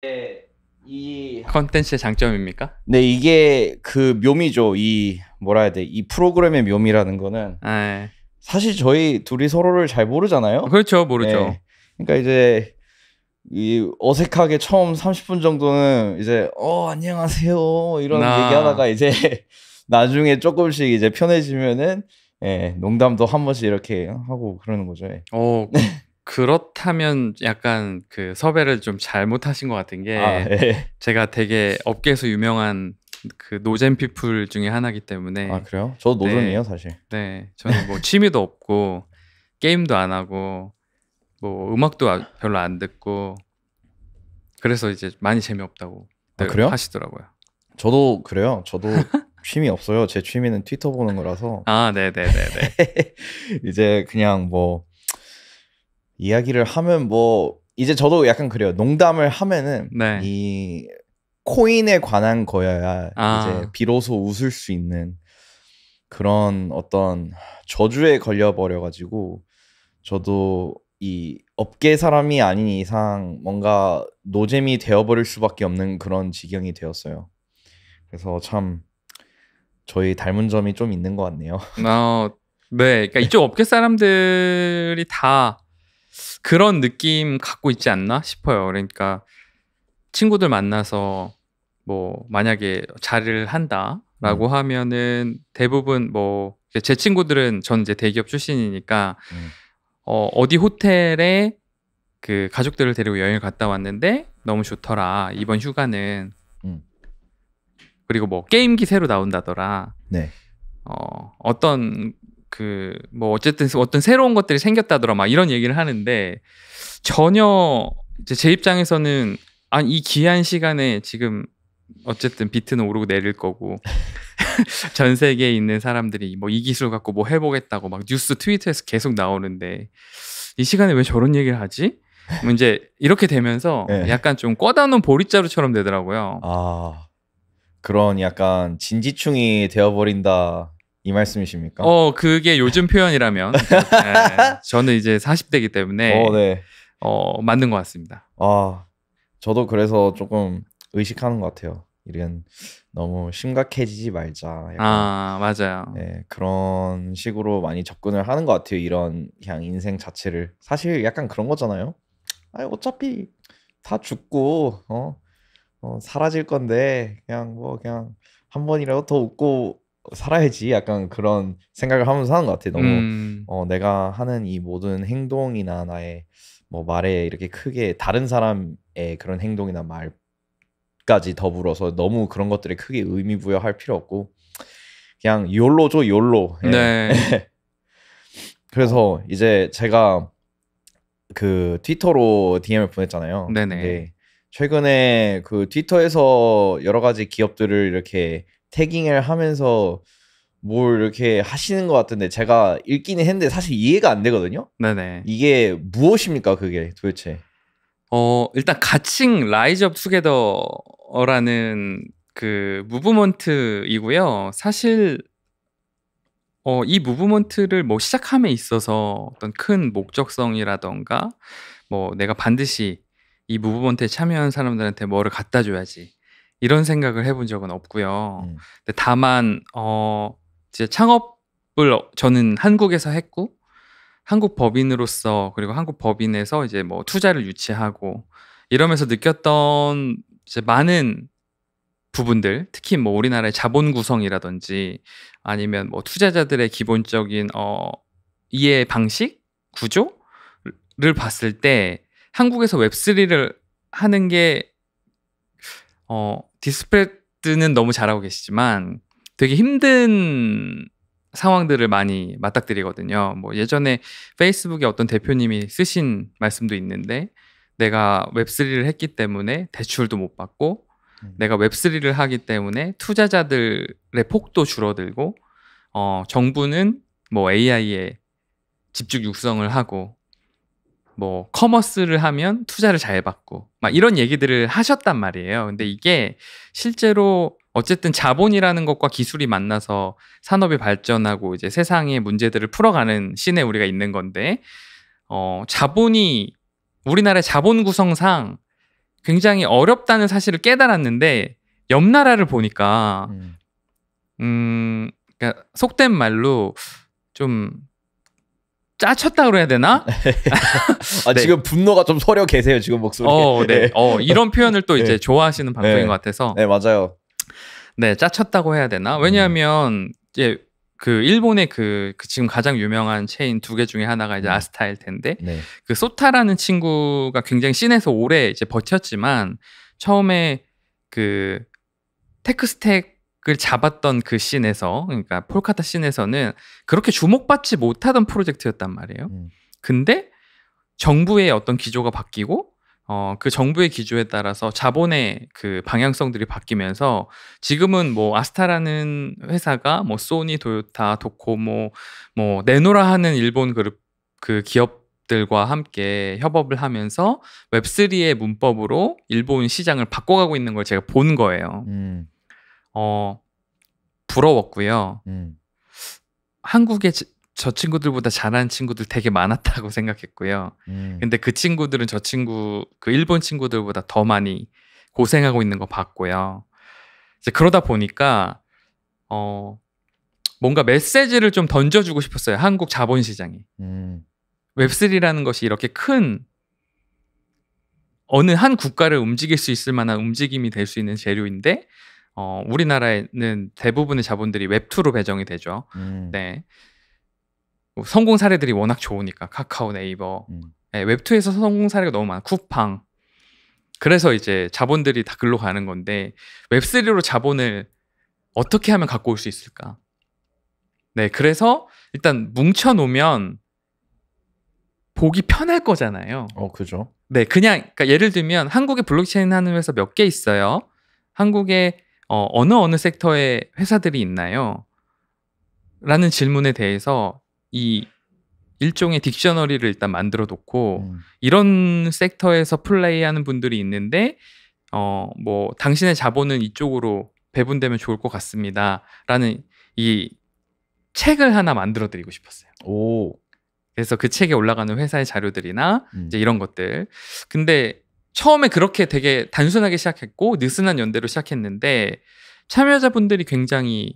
네, 이 컨텐츠의 장점입니까? 네, 이게 그 묘미죠. 이 뭐라 해야 돼? 이 프로그램의 묘미라는 거는 예. 사실 저희 둘이 서로를 잘 모르잖아요. 그렇죠, 모르죠. 네. 그러니까 이제 이 어색하게 처음 30분 정도는 이제 안녕하세요 이런 나, 얘기하다가 이제 나중에 조금씩 이제 편해지면은 농담도 한 번씩 이렇게 하고 그러는 거죠. 예. 어, 그렇다면 약간 그 섭외를 좀 잘못하신 것 같은 아, 게 예. 제가 되게 업계에서 유명한 그 노잼 피플 중에 하나이기 아, 때문에 그래요? 저도 노잼이에요, 네, 사실. 네. 저는 뭐 취미도 없고 게임도 안 하고 뭐 음악도 별로 안 듣고 그래서 이제 많이 재미없다고 아, 늘 그래요? 하시더라고요. 저도 그래요. 저도 취미 없어요. 제 취미는 트위터 보는 거라서. 아, 네네네네. 이제 그냥 뭐 이야기를 하면 뭐 이제 저도 약간 그래요. 농담을 하면은 네. 이 코인에 관한 거여야 이제 아, 비로소 웃을 수 있는 그런 어떤 저주에 걸려버려 가지고 저도 이 업계 사람이 아닌 이상 뭔가 노잼이 되어버릴 수밖에 없는 그런 지경이 되었어요. 그래서 참 저희 닮은 점이 좀 있는 것 같네요. 어, 네. 그러니까 이쪽 업계 사람들이 다 그런 느낌 갖고 있지 않나 싶어요. 그러니까 친구들 만나서 뭐 만약에 자리를 음, 한다라고 하면은 대부분 뭐 제 친구들은 전 이제 대기업 출신이니까 음, 어디 호텔에 그 가족들을 데리고 여행을 갔다 왔는데 너무 좋더라. 이번 휴가는. 음. 그리고 뭐 게임기 새로 나온다더라. 네. 어떤 그 뭐 어쨌든 어떤 새로운 것들이 생겼다더라 막 이런 얘기를 하는데 전혀 이제 제 입장에서는 아니 이 귀한 시간에 지금 어쨌든 비트는 오르고 내릴 거고 전 세계에 있는 사람들이 뭐 이 기술 갖고 뭐 해보겠다고 막 뉴스 트위터에서 계속 나오는데 이 시간에 왜 저런 얘기를 하지? 뭐 이제 이렇게 되면서 네. 약간 좀 꺼다 놓은 보릿자루처럼 되더라고요. 아, 그런 약간 진지충이 되어버린다 이 말씀이십니까? 그게 요즘 표현이라면 저는 이제 40대이기 때문에 네. 맞는 것 같습니다. 아, 저도 그래서 조금 의식하는 것 같아요. 이런 너무 심각해지지 말자. 약간 아, 맞아요. 그런 식으로 많이 접근을 하는 것 같아요. 이런 그냥 인생 자체를. 사실 약간 그런 거잖아요. 아니, 어차피 다 죽고 사라질 건데 그냥 뭐 그냥 한 번이라도 더 웃고 살아야지. 약간 그런 생각을 하면서 사는 것 같아요. 너무 음, 내가 하는 이 모든 행동이나 나의 뭐 말에 이렇게 크게 다른 사람의 그런 행동이나 말까지 더불어서 너무 그런 것들에 크게 의미 부여할 필요 없고 그냥 욜로죠, 욜로. 예. 네. 어, 그래서 이제 제가 그 트위터로 DM을 보냈잖아요. 네네. 근데 최근에 그 트위터에서 여러 가지 기업들을 이렇게 태깅을 하면서 뭘 이렇게 하시는 것 같은데 제가 읽기는 했는데 사실 이해가 안 되거든요. 네네. 이게 무엇입니까, 그게 도대체? 일단 가칭 라이즈 업 투게더라는 그 무브먼트이고요. 사실 이 무브먼트를 뭐 시작함에 있어서 어떤 큰 목적성이라던가 뭐 내가 반드시 이 무브먼트에 참여한 사람들한테 뭐를 갖다 줘야지 이런 생각을 해본 적은 없고요. 음, 근데 다만 이제 창업을 저는 한국에서 했고 한국 법인으로서 그리고 한국 법인에서 이제 뭐 투자를 유치하고 이러면서 느꼈던 이제 많은 부분들, 특히 뭐 우리나라의 자본 구성이라든지 아니면 뭐 투자자들의 기본적인 이해 방식, 구조를 봤을 때 한국에서 웹3를 하는 게 디스프레드는 너무 잘하고 계시지만 되게 힘든 상황들을 많이 맞닥뜨리거든요. 뭐 예전에 페이스북에 어떤 대표님이 쓰신 말씀도 있는데 내가 웹3를 했기 때문에 대출도 못 받고 음, 내가 웹3를 하기 때문에 투자자들의 폭도 줄어들고 정부는 뭐 AI에 집중 육성을 하고 뭐 커머스를 하면 투자를 잘 받고 막 이런 얘기들을 하셨단 말이에요. 근데 이게 실제로 어쨌든 자본이라는 것과 기술이 만나서 산업이 발전하고 이제 세상의 문제들을 풀어가는 시대에 우리가 있는 건데 자본이 우리나라의 자본 구성상 굉장히 어렵다는 사실을 깨달았는데 옆 나라를 보니까 그러니까 속된 말로 좀 짜쳤다 그래야 되나? 아, 네. 지금 분노가 좀 서려 계세요, 지금 목소리에. 네. 이런 표현을 또 이제 네. 좋아하시는 방송인 네. 것 같아서. 네, 맞아요. 네, 짜쳤다고 해야 되나? 왜냐하면 이제 그 일본의 그 지금 가장 유명한 체인 2개 중에 하나가 이제 아스타일 텐데 네. 그 소타라는 친구가 굉장히 씬에서 오래 이제 버텼지만 처음에 그 테크스택을 잡았던 그 씬에서, 그러니까 폴카타 씬에서는 그렇게 주목받지 못하던 프로젝트였단 말이에요. 근데 정부의 어떤 기조가 바뀌고 그 정부의 기조에 따라서 자본의 그 방향성들이 바뀌면서 지금은 뭐 아스타라는 회사가 뭐 소니, 도요타, 도코모, 뭐 네노라 하는 일본 그 기업들과 함께 협업을 하면서 웹3의 문법으로 일본 시장을 바꿔가고 있는 걸 제가 본 거예요. 부러웠고요. 한국에 저 친구들보다 잘하는 친구들 되게 많았다고 생각했고요. 근데 그 친구들은 그 일본 친구들보다 더 많이 고생하고 있는 거 봤고요. 이제 그러다 보니까 뭔가 메시지를 좀 던져주고 싶었어요. 한국 자본시장이. 웹3라는 것이 이렇게 큰 어느 한 국가를 움직일 수 있을 만한 움직임이 될 수 있는 재료인데 우리나라에는 대부분의 자본들이 웹2로 배정이 되죠. 네. 성공 사례들이 워낙 좋으니까 카카오, 네이버, 네, 웹2에서 성공 사례가 너무 많아. 쿠팡. 그래서 이제 자본들이 다 글로 가는 건데 웹3로 자본을 어떻게 하면 갖고 올 수 있을까? 네, 그래서 일단 뭉쳐 놓으면 보기 편할 거잖아요. 그죠. 네, 그러니까 예를 들면 한국에 블록체인 하는 회사 몇 개 있어요. 한국에 어느 섹터의 회사들이 있나요? 라는 질문에 대해서 이 일종의 딕셔너리를 일단 만들어 놓고 이런 섹터에서 플레이하는 분들이 있는데 뭐 당신의 자본은 이쪽으로 배분되면 좋을 것 같습니다. 라는 이 책을 하나 만들어 드리고 싶었어요. 그래서 그 책에 올라가는 회사의 자료들이나 이제 이런 것들. 근데 처음에 그렇게 되게 단순하게 시작했고 느슨한 연대로 시작했는데 참여자분들이 굉장히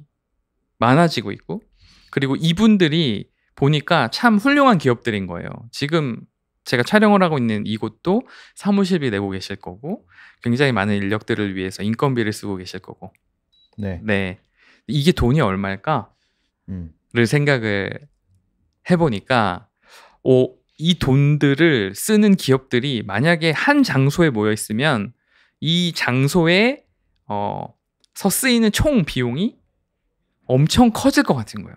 많아지고 있고 그리고 이분들이 보니까 참 훌륭한 기업들인 거예요. 지금 제가 촬영을 하고 있는 이곳도 사무실비 내고 계실 거고 굉장히 많은 인력들을 위해서 인건비를 쓰고 계실 거고 네. 이게 돈이 얼마일까? 를 생각을 해보니까 이 돈들을 쓰는 기업들이 만약에 한 장소에 모여 있으면 이 장소에 서 쓰이는 총 비용이 엄청 커질 것 같은 거예요.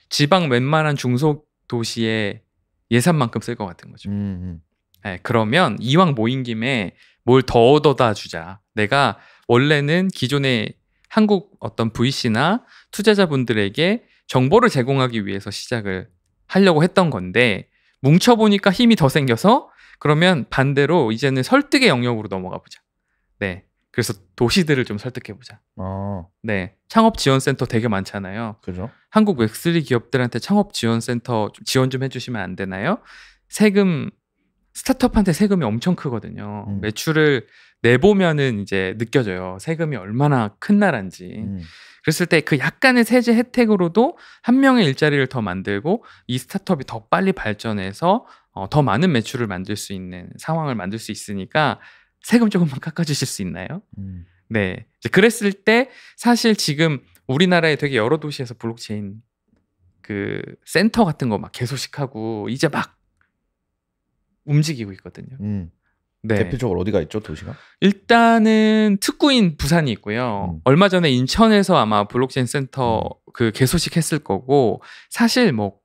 지방 웬만한 중소도시의 예산만큼 쓸 것 같은 거죠. 네, 그러면 이왕 모인 김에 뭘 더 얻어다 주자. 내가 원래는 기존의 한국 어떤 VC나 투자자분들에게 정보를 제공하기 위해서 시작을 하려고 했던 건데 뭉쳐보니까 힘이 더 생겨서 그러면 반대로 이제는 설득의 영역으로 넘어가 보자. 네. 그래서 도시들을 좀 설득해 보자. 네. 창업 지원센터 되게 많잖아요. 그죠? 한국 웹3 기업들한테 창업 지원센터 지원 좀 해주시면 안 되나요? 스타트업한테 세금이 엄청 크거든요. 매출을 내보면은 이제 느껴져요. 세금이 얼마나 큰 나라인지. 그랬을 때 그 약간의 세제 혜택으로도 한 명의 일자리를 더 만들고 이 스타트업이 더 빨리 발전해서 더 많은 매출을 만들 수 있는 상황을 만들 수 있으니까 세금 조금만 깎아주실 수 있나요? 네. 이제 그랬을 때 사실 지금 우리나라에 되게 여러 도시에서 블록체인 그 센터 같은 거 막 개소식하고 이제 막 움직이고 있거든요. 네. 대표적으로 어디가 있죠, 도시가? 일단은 특구인 부산이 있고요. 얼마 전에 인천에서 아마 블록체인 센터 그 개소식했을 거고 사실 뭐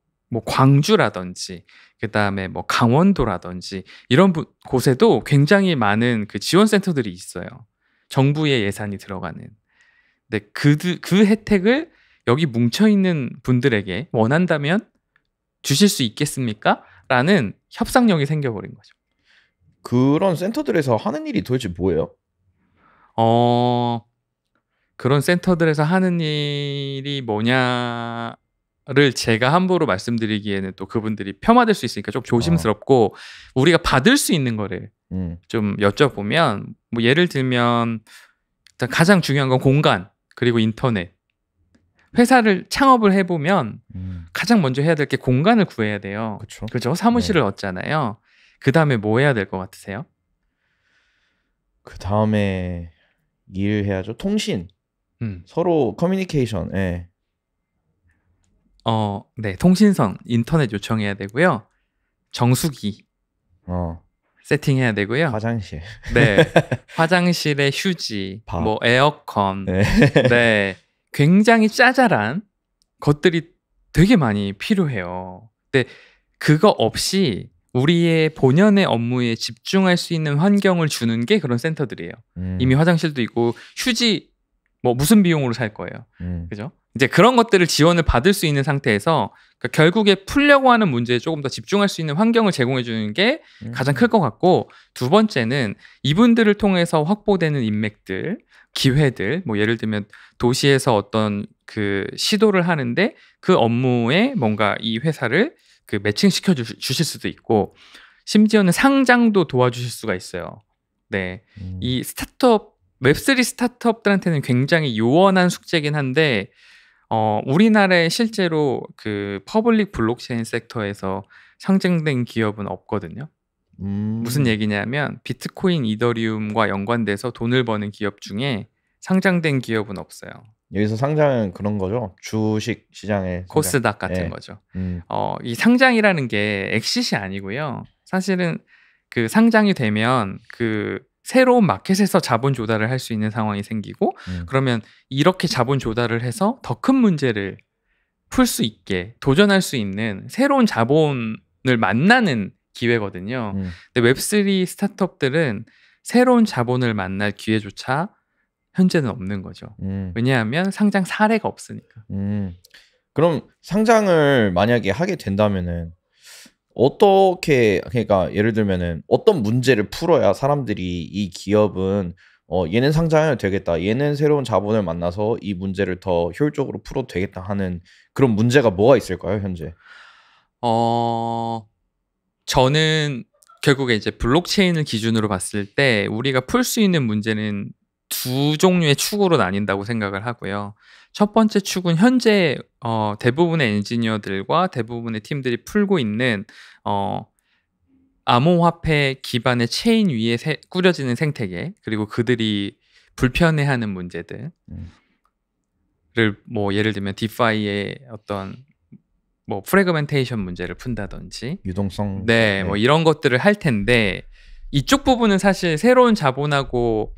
광주라든지 그다음에 뭐 강원도라든지 이런 곳에도 굉장히 많은 그 지원 센터들이 있어요. 정부의 예산이 들어가는. 근데 그 혜택을 여기 뭉쳐 있는 분들에게 원한다면 주실 수 있겠습니까? 라는 협상력이 생겨버린 거죠. 그런 센터들에서 하는 일이 도대체 뭐예요? 그런 센터들에서 하는 일이 뭐냐라고 를 제가 함부로 말씀드리기에는 또 그분들이 폄하될 수 있으니까 좀 조심스럽고 우리가 받을 수 있는 거를 좀 여쭤보면 뭐 예를 들면 일단 가장 중요한 건 공간 그리고 인터넷. 회사를 창업을 해보면 가장 먼저 해야 될 게 공간을 구해야 돼요. 그죠? 사무실을 얻잖아요. 그 다음에 뭐 해야 될 것 같으세요? 그 다음에 일해야죠. 통신. 서로 커뮤니케이션. 네. 네, 통신선, 인터넷 요청해야 되고요. 정수기 세팅해야 되고요. 화장실. 네, 화장실에 휴지, 밥. 뭐 에어컨. 네. 네, 굉장히 짜잘한 것들이 되게 많이 필요해요. 근데 그거 없이 우리의 본연의 업무에 집중할 수 있는 환경을 주는 게 그런 센터들이에요. 이미 화장실도 있고 휴지 뭐 무슨 비용으로 살 거예요. 그죠? 이제 그런 것들을 지원을 받을 수 있는 상태에서 그러니까 결국에 풀려고 하는 문제에 조금 더 집중할 수 있는 환경을 제공해 주는 게 가장 클 것 같고, 두 번째는 이분들을 통해서 확보되는 인맥들, 기회들, 뭐 예를 들면 도시에서 어떤 그 시도를 하는데 그 업무에 뭔가 이 회사를 그 매칭시켜 주실 수도 있고, 심지어는 상장도 도와주실 수가 있어요. 네, 이 스타트업 웹3 스타트업들한테는 굉장히 요원한 숙제긴 한데 우리나라에 실제로 그 퍼블릭 블록체인 섹터에서 상장된 기업은 없거든요. 무슨 얘기냐면 비트코인, 이더리움과 연관돼서 돈을 버는 기업 중에 상장된 기업은 없어요. 여기서 상장은 그런 거죠. 주식 시장에 코스닥 같은 거죠. 이 상장이라는 게 엑싯이 아니고요. 사실은 그 상장이 되면 그 새로운 마켓에서 자본 조달을 할 수 있는 상황이 생기고 그러면 이렇게 자본 조달을 해서 더 큰 문제를 풀 수 있게 도전할 수 있는 새로운 자본을 만나는 기회거든요. 근데 웹3 스타트업들은 새로운 자본을 만날 기회조차 현재는 없는 거죠. 왜냐하면 상장 사례가 없으니까. 그럼 상장을 만약에 하게 된다면은 어떻게, 그러니까 예를 들면은 어떤 문제를 풀어야 사람들이 이 기업은 얘는 상장해도 되겠다, 얘는 새로운 자본을 만나서 이 문제를 더 효율적으로 풀어도 되겠다 하는 그런 문제가 뭐가 있을까요, 현재? 저는 결국에 이제 블록체인을 기준으로 봤을 때 우리가 풀 수 있는 문제는 두 종류의 축으로 나뉜다고 생각을 하고요. 첫 번째 축은 현재 대부분의 엔지니어들과 대부분의 팀들이 풀고 있는 암호화폐 기반의 체인 위에 꾸려지는 생태계, 그리고 그들이 불편해하는 문제들을 뭐 예를 들면 디파이의 어떤 뭐 프래그멘테이션 문제를 푼다든지 유동성. 네, 뭐 이런 것들을 할 텐데, 이쪽 부분은 사실 새로운 자본하고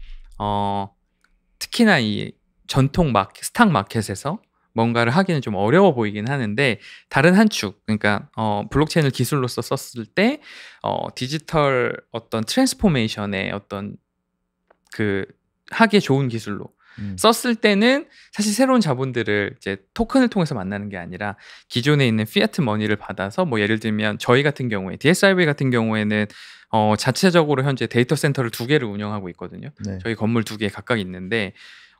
특히나 이 전통 스탁 마켓에서 뭔가를 하기는 좀 어려워 보이긴 하는데, 다른 한 축, 그러니까 블록체인을 기술로서 썼을 때 디지털 어떤 트랜스포메이션의 어떤 그 하기에 좋은 기술로 썼을 때는 사실 새로운 자본들을 이제 토큰을 통해서 만나는 게 아니라 기존에 있는 피아트 머니를 받아서, 뭐 예를 들면 저희 같은 경우에 DSRV 같은 경우에는 자체적으로 현재 데이터 센터를 2개를 운영하고 있거든요. 네. 저희 건물 2개 각각 있는데,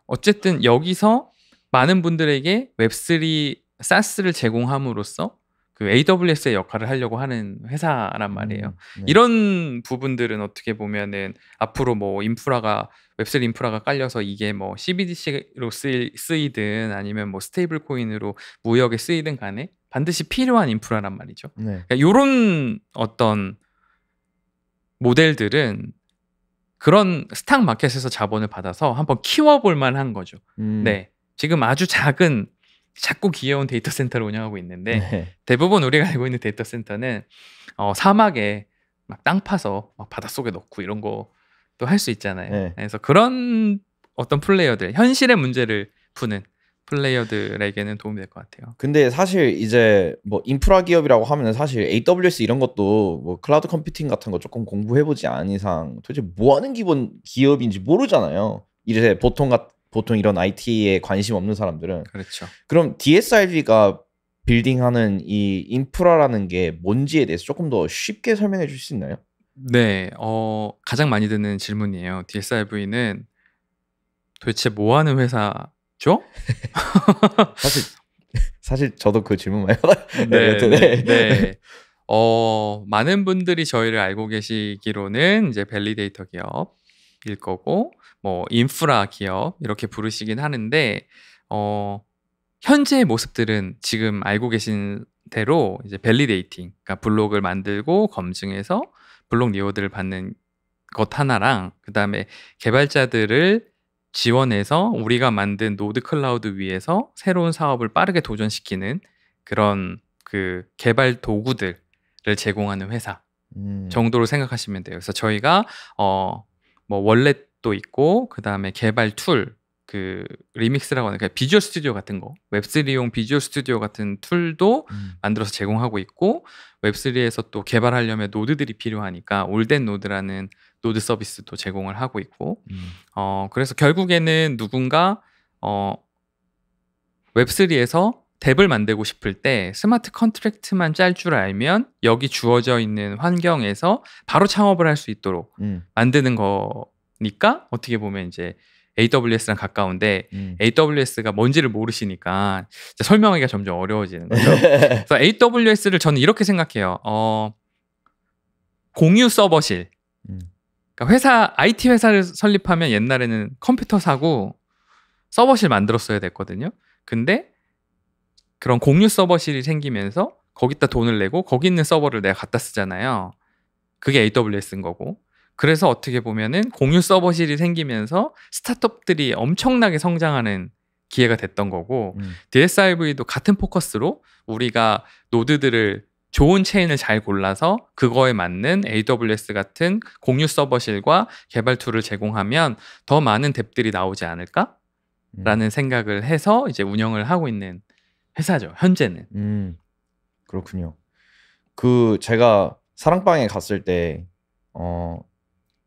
어쨌든 여기서 많은 분들에게 웹3 SaaS를 제공함으로써 그 AWS의 역할을 하려고 하는 회사란 말이에요. 네. 이런 부분들은 어떻게 보면은 앞으로 뭐 인프라가 웹3 인프라가 깔려서 이게 뭐 CBDC로 쓰이든 아니면 뭐 스테이블 코인으로 무역에 쓰이든 간에 반드시 필요한 인프라란 말이죠. 네. 그러니까 이런 어떤 모델들은 그런 스탁 마켓에서 자본을 받아서 한번 키워볼 만한 거죠. 네, 지금 아주 작고 귀여운 데이터 센터를 운영하고 있는데 네. 대부분 우리가 알고 있는 데이터 센터는 사막에 막 땅 파서 막 바닷속에 넣고 이런 거 또 할 수 있잖아요. 네. 그래서 그런 어떤 플레이어들, 현실의 문제를 푸는 플레이어들에게는 도움이 될 것 같아요. 근데 사실 이제 뭐 인프라 기업이라고 하면은 사실 AWS 이런 것도 뭐 클라우드 컴퓨팅 같은 거 조금 공부해보지 않은 이상 도대체 뭐 하는 기본 기업인지 모르잖아요. 이제 보통 이런 IT에 관심 없는 사람들은. 그렇죠. 그럼 DSRV가 빌딩하는 이 인프라라는 게 뭔지에 대해서 조금 더 쉽게 설명해 주실 수 있나요? 네, 가장 많이 듣는 질문이에요. DSRV는 도대체 뭐 하는 회사죠? 사실 사실 저도 그 질문 많이 받아요. 네, 네. 네. 많은 분들이 저희를 알고 계시기로는 이제 밸리데이터 기업일 거고, 뭐 인프라 기업 이렇게 부르시긴 하는데, 현재의 모습들은 지금 알고 계신 대로 이제 밸리데이팅, 그러니까 블록을 만들고 검증해서 블록 리워드를 받는 것 하나랑, 그 다음에 개발자들을 지원해서 우리가 만든 노드 클라우드 위에서 새로운 사업을 빠르게 도전시키는 그런 그 개발 도구들을 제공하는 회사 정도로 생각하시면 돼요. 그래서 저희가 뭐 월렛도 있고, 그 다음에 개발 툴, 그 리믹스라고 하는 그러니까 비주얼 스튜디오 같은 거, 웹3용 비주얼 스튜디오 같은 툴도 만들어서 제공하고 있고, 웹3에서 또 개발하려면 노드들이 필요하니까 올덴 노드라는 노드 서비스도 제공을 하고 있고, 그래서 결국에는 누군가 웹3에서 덱을 만들고 싶을 때 스마트 컨트랙트만 짤 줄 알면 여기 주어져 있는 환경에서 바로 창업을 할 수 있도록 만드는 거니까, 어떻게 보면 이제 AWS랑 가까운데 AWS가 뭔지를 모르시니까 설명하기가 점점 어려워지는 거죠. 그래서 AWS를 저는 이렇게 생각해요. 공유 서버실. 그러니까 IT 회사를 설립하면 옛날에는 컴퓨터 사고 서버실 만들었어야 됐거든요. 근데 그런 공유 서버실이 생기면서 거기다 돈을 내고 거기 있는 서버를 내가 갖다 쓰잖아요. 그게 AWS인 거고. 그래서 어떻게 보면은 공유 서버실이 생기면서 스타트업들이 엄청나게 성장하는 기회가 됐던 거고, DSIV도 같은 포커스로 우리가 노드들을 좋은 체인을 잘 골라서 그거에 맞는 AWS 같은 공유 서버실과 개발 툴을 제공하면 더 많은 뎁들이 나오지 않을까라는 생각을 해서 이제 운영을 하고 있는 회사죠, 현재는. 그렇군요. 그 제가 사랑방에 갔을 때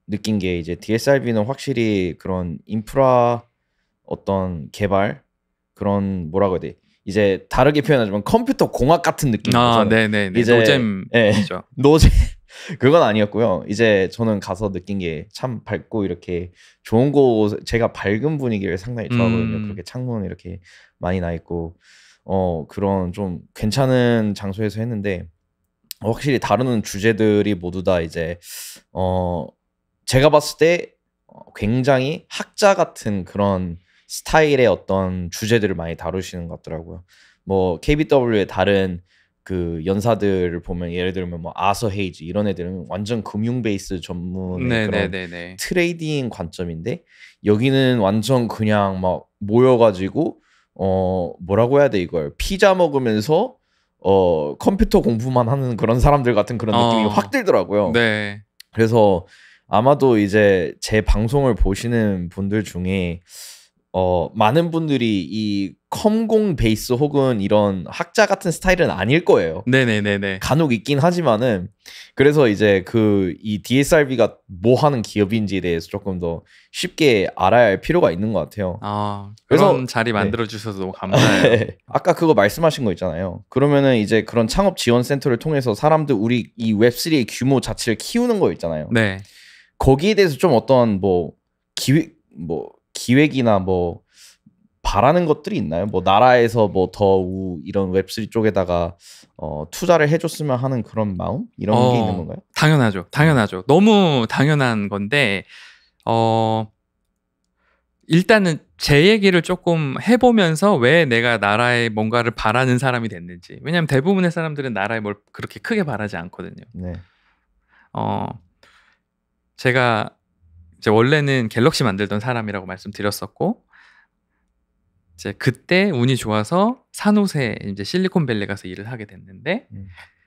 느낀 게, 이제 DSRV는 확실히 그런 인프라 어떤 개발, 그런 뭐라고 해야 돼, 이제 다르게 표현하자면 컴퓨터 공학 같은 느낌이죠. 네네네. 이제 노잼이죠. 노잼 그건 아니었고요. 이제 저는 가서 느낀 게 참 밝고 이렇게 좋은 곳, 제가 밝은 분위기를 상당히 좋아하거든요. 그렇게 창문 이렇게 많이 나 있고 그런 좀 괜찮은 장소에서 했는데, 확실히 다루는 주제들이 모두 다 이제 제가 봤을 때 굉장히 학자 같은 그런 스타일의 어떤 주제들을 많이 다루시는 것 같더라고요. 뭐 KBW의 다른 그 연사들을 보면, 예를 들면 뭐 아서 헤이즈 이런 애들은 완전 금융 베이스 전문의 그런 트레이딩 관점인데, 여기는 완전 그냥 막 모여가지고 뭐라고 해야 돼, 이걸 피자 먹으면서 컴퓨터 공부만 하는 그런 사람들 같은 그런 느낌이 확 들더라고요. 네. 그래서 아마도 이제 제 방송을 보시는 분들 중에 많은 분들이 이 컴공 베이스 혹은 이런 학자 같은 스타일은 아닐 거예요. 네네네네. 간혹 있긴 하지만은, 그래서 이제 이 DSRV가 뭐 하는 기업인지에 대해서 조금 더 쉽게 알아야 할 필요가 있는 것 같아요. 그런 그래서, 자리 만들어 주셔서 너무 감사해요. 아까 그거 말씀하신 거 있잖아요. 그러면은 이제 그런 창업 지원 센터를 통해서 사람들, 우리 이 웹3의 규모 자체를 키우는 거 있잖아요. 네. 거기에 대해서 좀 어떤 기획이나 뭐 바라는 것들이 있나요? 뭐 나라에서 뭐 더 이런 웹3 쪽에다가 투자를 해줬으면 하는 그런 마음, 이런 게 있는 건가요? 당연하죠. 너무 당연한 건데, 일단은 제 얘기를 조금 해보면서 왜 내가 나라에 뭔가를 바라는 사람이 됐는지. 왜냐하면 대부분의 사람들은 나라에 뭘 그렇게 크게 바라지 않거든요. 네. 제가 이제 원래는 갤럭시 만들던 사람이라고 말씀드렸었고, 이제 그때 운이 좋아서 산호세 이제 실리콘밸리 가서 일을 하게 됐는데,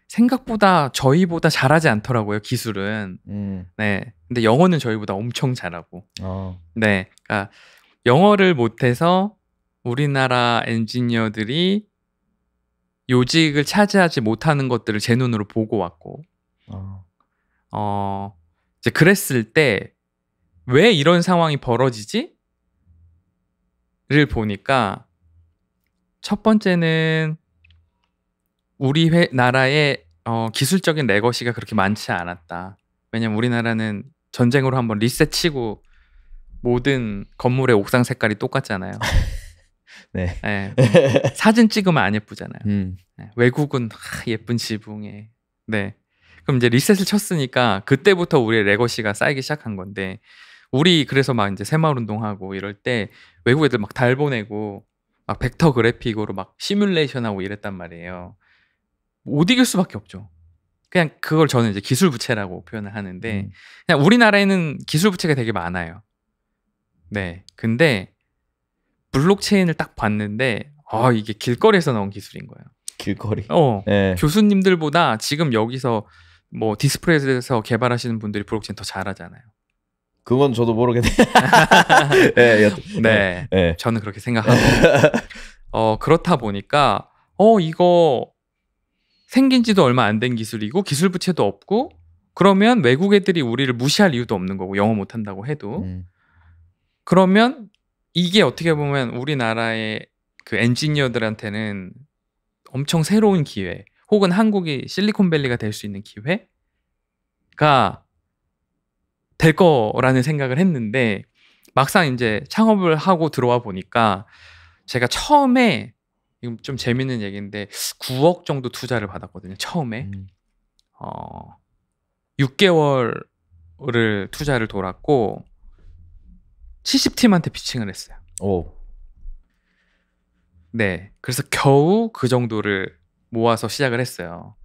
생각보다 저희보다 잘하지 않더라고요, 기술은. 네. 근데 영어는 저희보다 엄청 잘하고. 네. 그러니까 영어를 못해서 우리나라 엔지니어들이 요직을 차지하지 못하는 것들을 제 눈으로 보고 왔고, 이제 그랬을 때 왜 이런 상황이 벌어지지? 를 보니까, 첫 번째는 우리 나라의 기술적인 레거시가 그렇게 많지 않았다. 왜냐면 우리나라는 전쟁으로 한번 리셋치고 모든 건물의 옥상 색깔이 똑같잖아요. 네. 네. 사진 찍으면 안 예쁘잖아요. 네. 외국은 예쁜 지붕에. 네. 그럼 이제 리셋을 쳤으니까 그때부터 우리의 레거시가 쌓이기 시작한 건데 우리 그래서 막 이제 새마을 운동하고 이럴 때 외국 애들 막 달 보내고 막 벡터 그래픽으로 막 시뮬레이션하고 이랬단 말이에요. 못 이길 수밖에 없죠. 그냥 그걸 저는 이제 기술 부채라고 표현을 하는데 그냥 우리나라에는 기술 부채가 되게 많아요. 네. 근데 블록체인을 딱 봤는데 이게 길거리에서 나온 기술인 거예요. 길거리. 네. 교수님들보다 지금 여기서 뭐 디스플레이에서 개발하시는 분들이 블록체인 더 잘하잖아요. 그건 저도 모르겠네. 네. 네. 저는 그렇게 생각하고 그렇다 보니까 이거 생긴 지도 얼마 안 된 기술이고 기술 부채도 없고 그러면 외국 애들이 우리를 무시할 이유도 없는 거고 영어 못한다고 해도 그러면 이게 어떻게 보면 우리나라의 그 엔지니어들한테는 엄청 새로운 기회 혹은 한국이 실리콘밸리가 될 수 있는 기회가 될 거라는 생각을 했는데 막상 이제 창업을 하고 들어와 보니까 제가 처음에 이건 좀 재밌는 얘기인데 9억 정도 투자를 받았거든요. 처음에 6개월을 투자를 돌았고 70팀한테 피칭을 했어요. 오. 네, 그래서 겨우 그 정도를 모아서 시작을 했어요.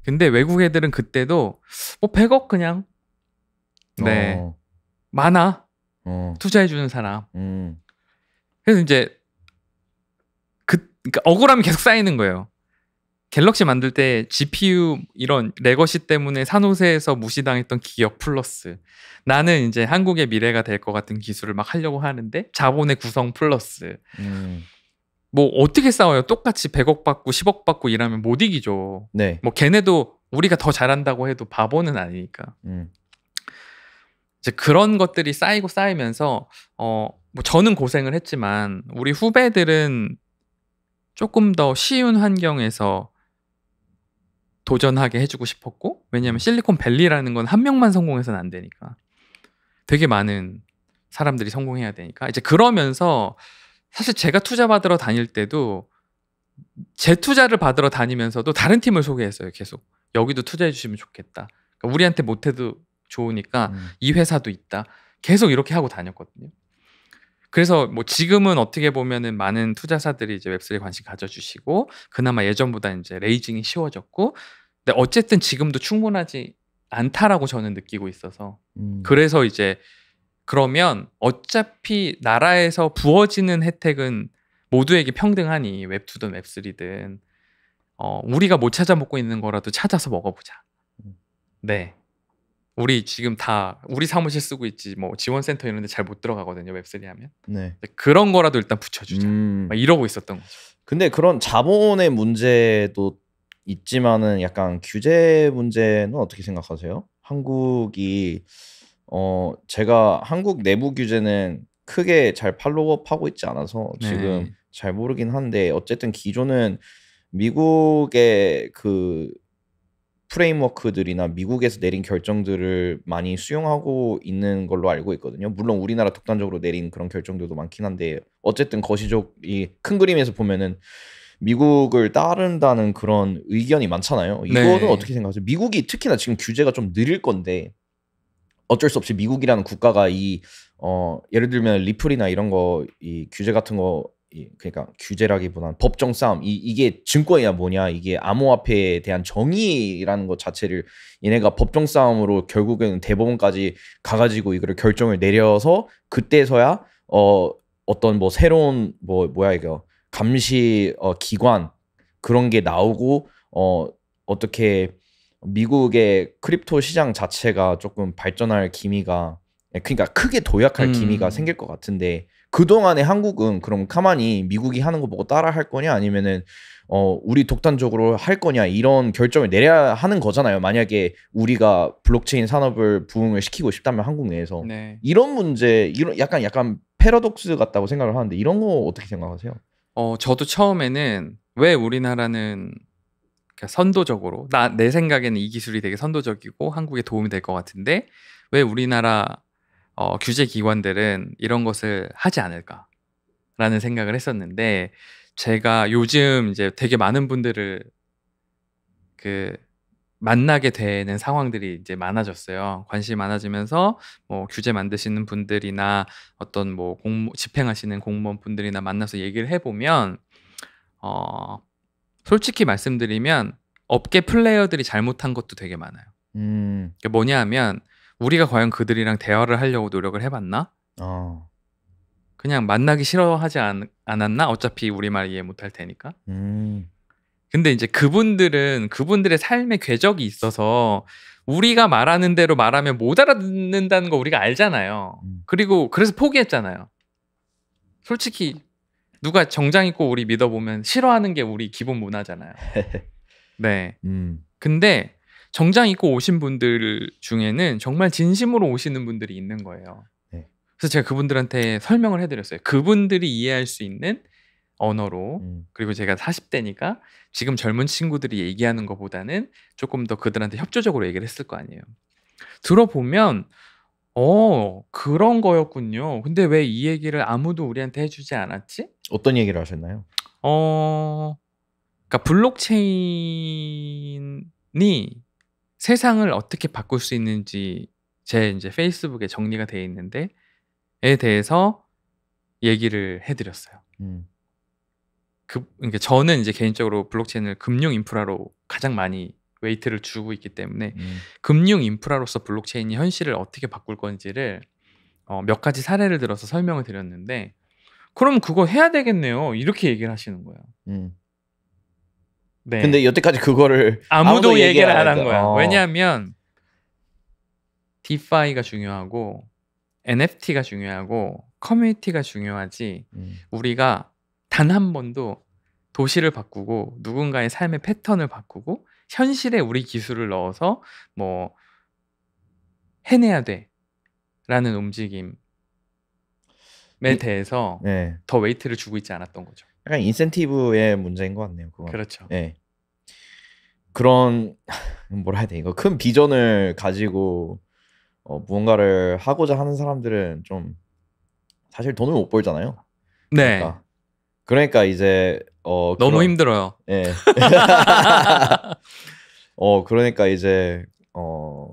근데 외국 애들은 그때도 뭐 100억 그냥 네 많아 투자해주는 사람. 그래서 이제 그러니까 억울함이 계속 쌓이는 거예요. 갤럭시 만들 때 GPU 이런 레거시 때문에 산호세에서 무시당했던 기억 플러스 나는 이제 한국의 미래가 될 것 같은 기술을 막 하려고 하는데 자본의 구성 플러스 뭐 어떻게 싸워요? 똑같이 100억 받고 10억 받고 이러면 못 이기죠. 네. 뭐 걔네도 우리가 더 잘한다고 해도 바보는 아니니까. 이제 그런 것들이 쌓이고 쌓이면서 뭐 저는 고생을 했지만 우리 후배들은 조금 더 쉬운 환경에서 도전하게 해주고 싶었고 왜냐하면 실리콘밸리라는 건 한 명만 성공해서는 안 되니까 되게 많은 사람들이 성공해야 되니까 이제 그러면서 사실 제가 투자 받으러 다닐 때도 제 투자를 받으러 다니면서도 다른 팀을 소개했어요. 계속 여기도 투자해 주시면 좋겠다. 그러니까 우리한테 못해도 좋으니까 이 회사도 있다. 계속 이렇게 하고 다녔거든요. 그래서 뭐 지금은 어떻게 보면은 많은 투자사들이 이제 웹3에 관심 가져주시고 그나마 예전보다 이제 레이징이 쉬워졌고 근데 어쨌든 지금도 충분하지 않다라고 저는 느끼고 있어서 그래서 이제 그러면 어차피 나라에서 부어지는 혜택은 모두에게 평등하니 웹2든 웹3든 우리가 못 찾아 먹고 있는 거라도 찾아서 먹어보자. 네. 우리 지금 다 우리 사무실 쓰고 있지 뭐 지원센터 이런 데 잘 못 들어가거든요. 웹3 하면. 네. 그런 거라도 일단 붙여주자. 막 이러고 있었던 거죠. 근데 그런 자본의 문제도 있지만은 약간 규제 문제는 어떻게 생각하세요? 한국이 제가 한국 내부 규제는 크게 잘 팔로우업하고 있지 않아서 지금 잘 모르긴 한데 어쨌든 기존은 미국의 그 프레임워크들이나 미국에서 내린 결정들을 많이 수용하고 있는 걸로 알고 있거든요. 물론 우리나라 독단적으로 내린 그런 결정들도 많긴 한데 어쨌든 거시적이 큰 그림에서 보면은 미국을 따른다는 그런 의견이 많잖아요. 이거는 어떻게 생각하세요? 미국이 특히나 지금 규제가 좀 느릴 건데 어쩔 수 없이 미국이라는 국가가 예를 들면 리플이나 이런 거 이 규제 같은 거 그러니까 규제라기보다는 법정 싸움 이게 증권이야 뭐냐 이게 암호화폐에 대한 정의라는 것 자체를 얘네가 법정 싸움으로 결국에는 대법원까지 가가지고 이거를 결정을 내려서 그때서야 어떤 뭐 새로운 뭐야 이거 감시 기관 그런 게 나오고 어떻게 미국의 크립토 시장 자체가 조금 발전할 기미가 그러니까 크게 도약할 기미가 생길 것 같은데 그동안에 한국은 그럼 가만히 미국이 하는 거 보고 따라 할 거냐 아니면은 우리 독단적으로 할 거냐 이런 결정을 내려야 하는 거잖아요. 만약에 우리가 블록체인 산업을 부흥을 시키고 싶다면 한국 내에서 이런 문제 이런 약간 패러독스 같다고 생각을 하는데 이런 거 어떻게 생각하세요? 저도 처음에는 왜 우리나라는 선도적으로 내 생각에는 이 기술이 되게 선도적이고 한국에 도움이 될 것 같은데 왜 우리나라 규제 기관들은 이런 것을 하지 않을까? 라는 생각을 했었는데 제가 요즘 이제 되게 많은 분들을 그 만나게 되는 상황들이 이제 많아졌어요. 관심이 많아지면서 뭐 규제 만드시는 분들이나 어떤 뭐 집행하시는 공무원 분들이나 만나서 얘기를 해보면 솔직히 말씀드리면 업계 플레이어들이 잘못한 것도 되게 많아요. 그게 뭐냐 하면 우리가 과연 그들이랑 대화를 하려고 노력을 해봤나? 그냥 만나기 싫어하지 않았나? 어차피 우리말 이해 못할 테니까. 근데 이제 그분들은 그분들의 삶의 궤적이 있어서 우리가 말하는 대로 말하면 못 알아듣는다는 거 우리가 알잖아요. 그리고 그래서 포기했잖아요. 솔직히 누가 정장 입고 우리 믿어보면 싫어하는 게 우리 기본 문화잖아요. 네. 근데 정장 입고 오신 분들 중에는 정말 진심으로 오시는 분들이 있는 거예요. 네. 그래서 제가 그분들한테 설명을 해드렸어요. 그분들이 이해할 수 있는 언어로. 그리고 제가 40대니까 지금 젊은 친구들이 얘기하는 것보다는 조금 더 그들한테 협조적으로 얘기를 했을 거 아니에요. 들어보면 그런 거였군요. 근데 왜 이 얘기를 아무도 우리한테 해주지 않았지? 어떤 얘기를 하셨나요? 그러니까 블록체인이 세상을 어떻게 바꿀 수 있는지 제 이제 페이스북에 정리가 되어 있는데 에 대해서 얘기를 해드렸어요. 그러니까 저는 이제 개인적으로 블록체인을 금융 인프라로 가장 많이 웨이트를 주고 있기 때문에 금융 인프라로서 블록체인이 현실을 어떻게 바꿀 건지를 몇 가지 사례를 들어서 설명을 드렸는데 그럼 그거 해야 되겠네요. 이렇게 얘기를 하시는 거예요. 네. 근데 여태까지 그거를 아무도 얘기를 안 한 거야. 왜냐하면 디파이가 중요하고 NFT가 중요하고 커뮤니티가 중요하지 우리가 단 한 번도 도시를 바꾸고 누군가의 삶의 패턴을 바꾸고 현실에 우리 기술을 넣어서 뭐 해내야 돼 라는 움직임에 대해서 네. 더 웨이트를 주고 있지 않았던 거죠. 약간 인센티브의 문제인 것 같네요. 그건. 그렇죠. 네. 그런 뭐라 해야 돼? 이거 큰 비전을 가지고 무언가를 하고자 하는 사람들은 좀 사실 돈을 못 벌잖아요. 네. 그러니까 이제 너무 힘들어요. 예. 그러니까 이제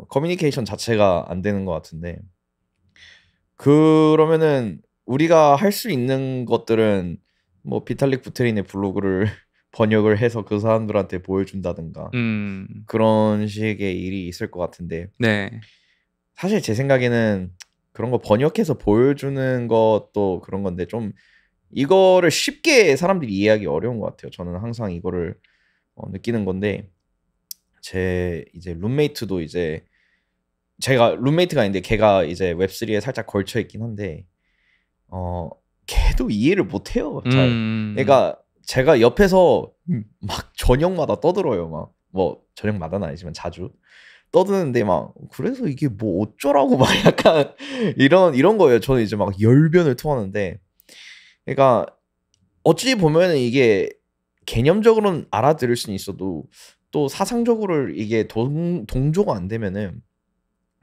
커뮤니케이션 자체가 안 되는 것 같은데 그러면은 우리가 할 수 있는 것들은 뭐 비탈릭 부테린의 블로그를 번역을 해서 그 사람들한테 보여준다든가 그런 식의 일이 있을 것 같은데 네. 사실 제 생각에는 그런 거 번역해서 보여주는 것도 그런 건데 좀 이거를 쉽게 사람들이 이해하기 어려운 것 같아요. 저는 항상 이거를 느끼는 건데 제 이제 룸메이트도 이제 제가 룸메이트가 있는데 걔가 이제 웹3에 살짝 걸쳐 있긴 한데 걔도 이해를 못 해요. 잘. 그러니까 제가 옆에서 막 저녁마다 떠들어요. 막 뭐 저녁마다는 아니지만 자주 떠드는데 막 그래서 이게 뭐 어쩌라고 막 약간 이런 거예요. 저는 이제 막 열변을 토하는데 그러니까 어찌 보면은 이게 개념적으로는 알아들을 수는 있어도 또 사상적으로 이게 동조가 안 되면은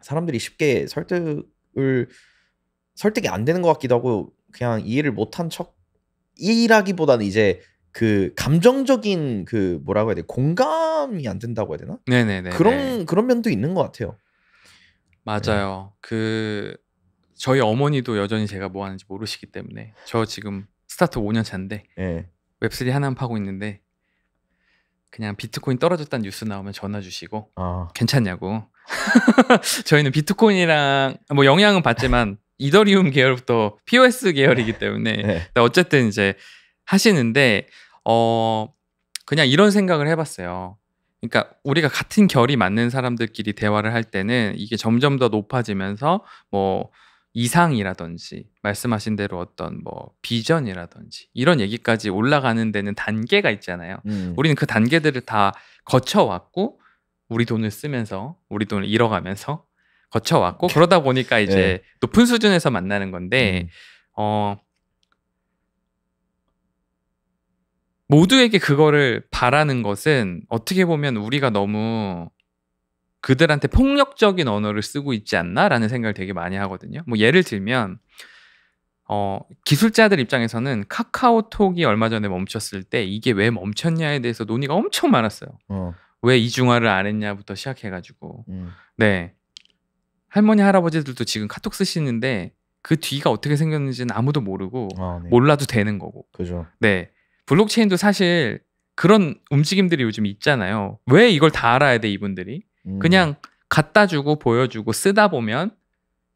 사람들이 쉽게 설득이 안 되는 것 같기도 하고 그냥 이해를 못한 척이라기보다는 이제 그 감정적인 그 뭐라고 해야 돼 공감이 안 된다고 해야 되나? 네네네. 그런 면도 있는 것 같아요. 맞아요. 저희 어머니도 여전히 제가 뭐 하는지 모르시기 때문에 저 지금 스타트 5년 차인데 웹3 하나 파고 있는데 그냥 비트코인 떨어졌다는 뉴스 나오면 전화 주시고 괜찮냐고. 저희는 비트코인이랑 뭐 영향은 받지만 이더리움 계열부터 POS 계열이기 때문에 어쨌든 이제 하시는데 그냥 이런 생각을 해봤어요. 그러니까 우리가 같은 결이 맞는 사람들끼리 대화를 할 때는 이게 점점 더 높아지면서 뭐 이상이라든지 말씀하신 대로 어떤 뭐 비전이라든지 이런 얘기까지 올라가는 데는 단계가 있잖아요. 우리는 그 단계들을 다 거쳐왔고 우리 돈을 쓰면서 우리 돈을 잃어가면서 거쳐왔고 그러다 보니까 이제 높은 수준에서 만나는 건데 모두에게 그거를 바라는 것은 어떻게 보면 우리가 너무 그들한테 폭력적인 언어를 쓰고 있지 않나라는 생각을 되게 많이 하거든요. 뭐 예를 들면 기술자들 입장에서는 카카오톡이 얼마 전에 멈췄을 때 이게 왜 멈췄냐에 대해서 논의가 엄청 많았어요. 왜 이중화를 안 했냐부터 시작해가지고. 네. 할머니 할아버지들도 지금 카톡 쓰시는데 그 뒤가 어떻게 생겼는지는 아무도 모르고 네. 몰라도 되는 거고. 그죠. 네. 블록체인도 사실 그런 움직임들이 요즘 있잖아요. 왜 이걸 다 알아야 돼 이분들이? 그냥 갖다 주고 보여주고 쓰다 보면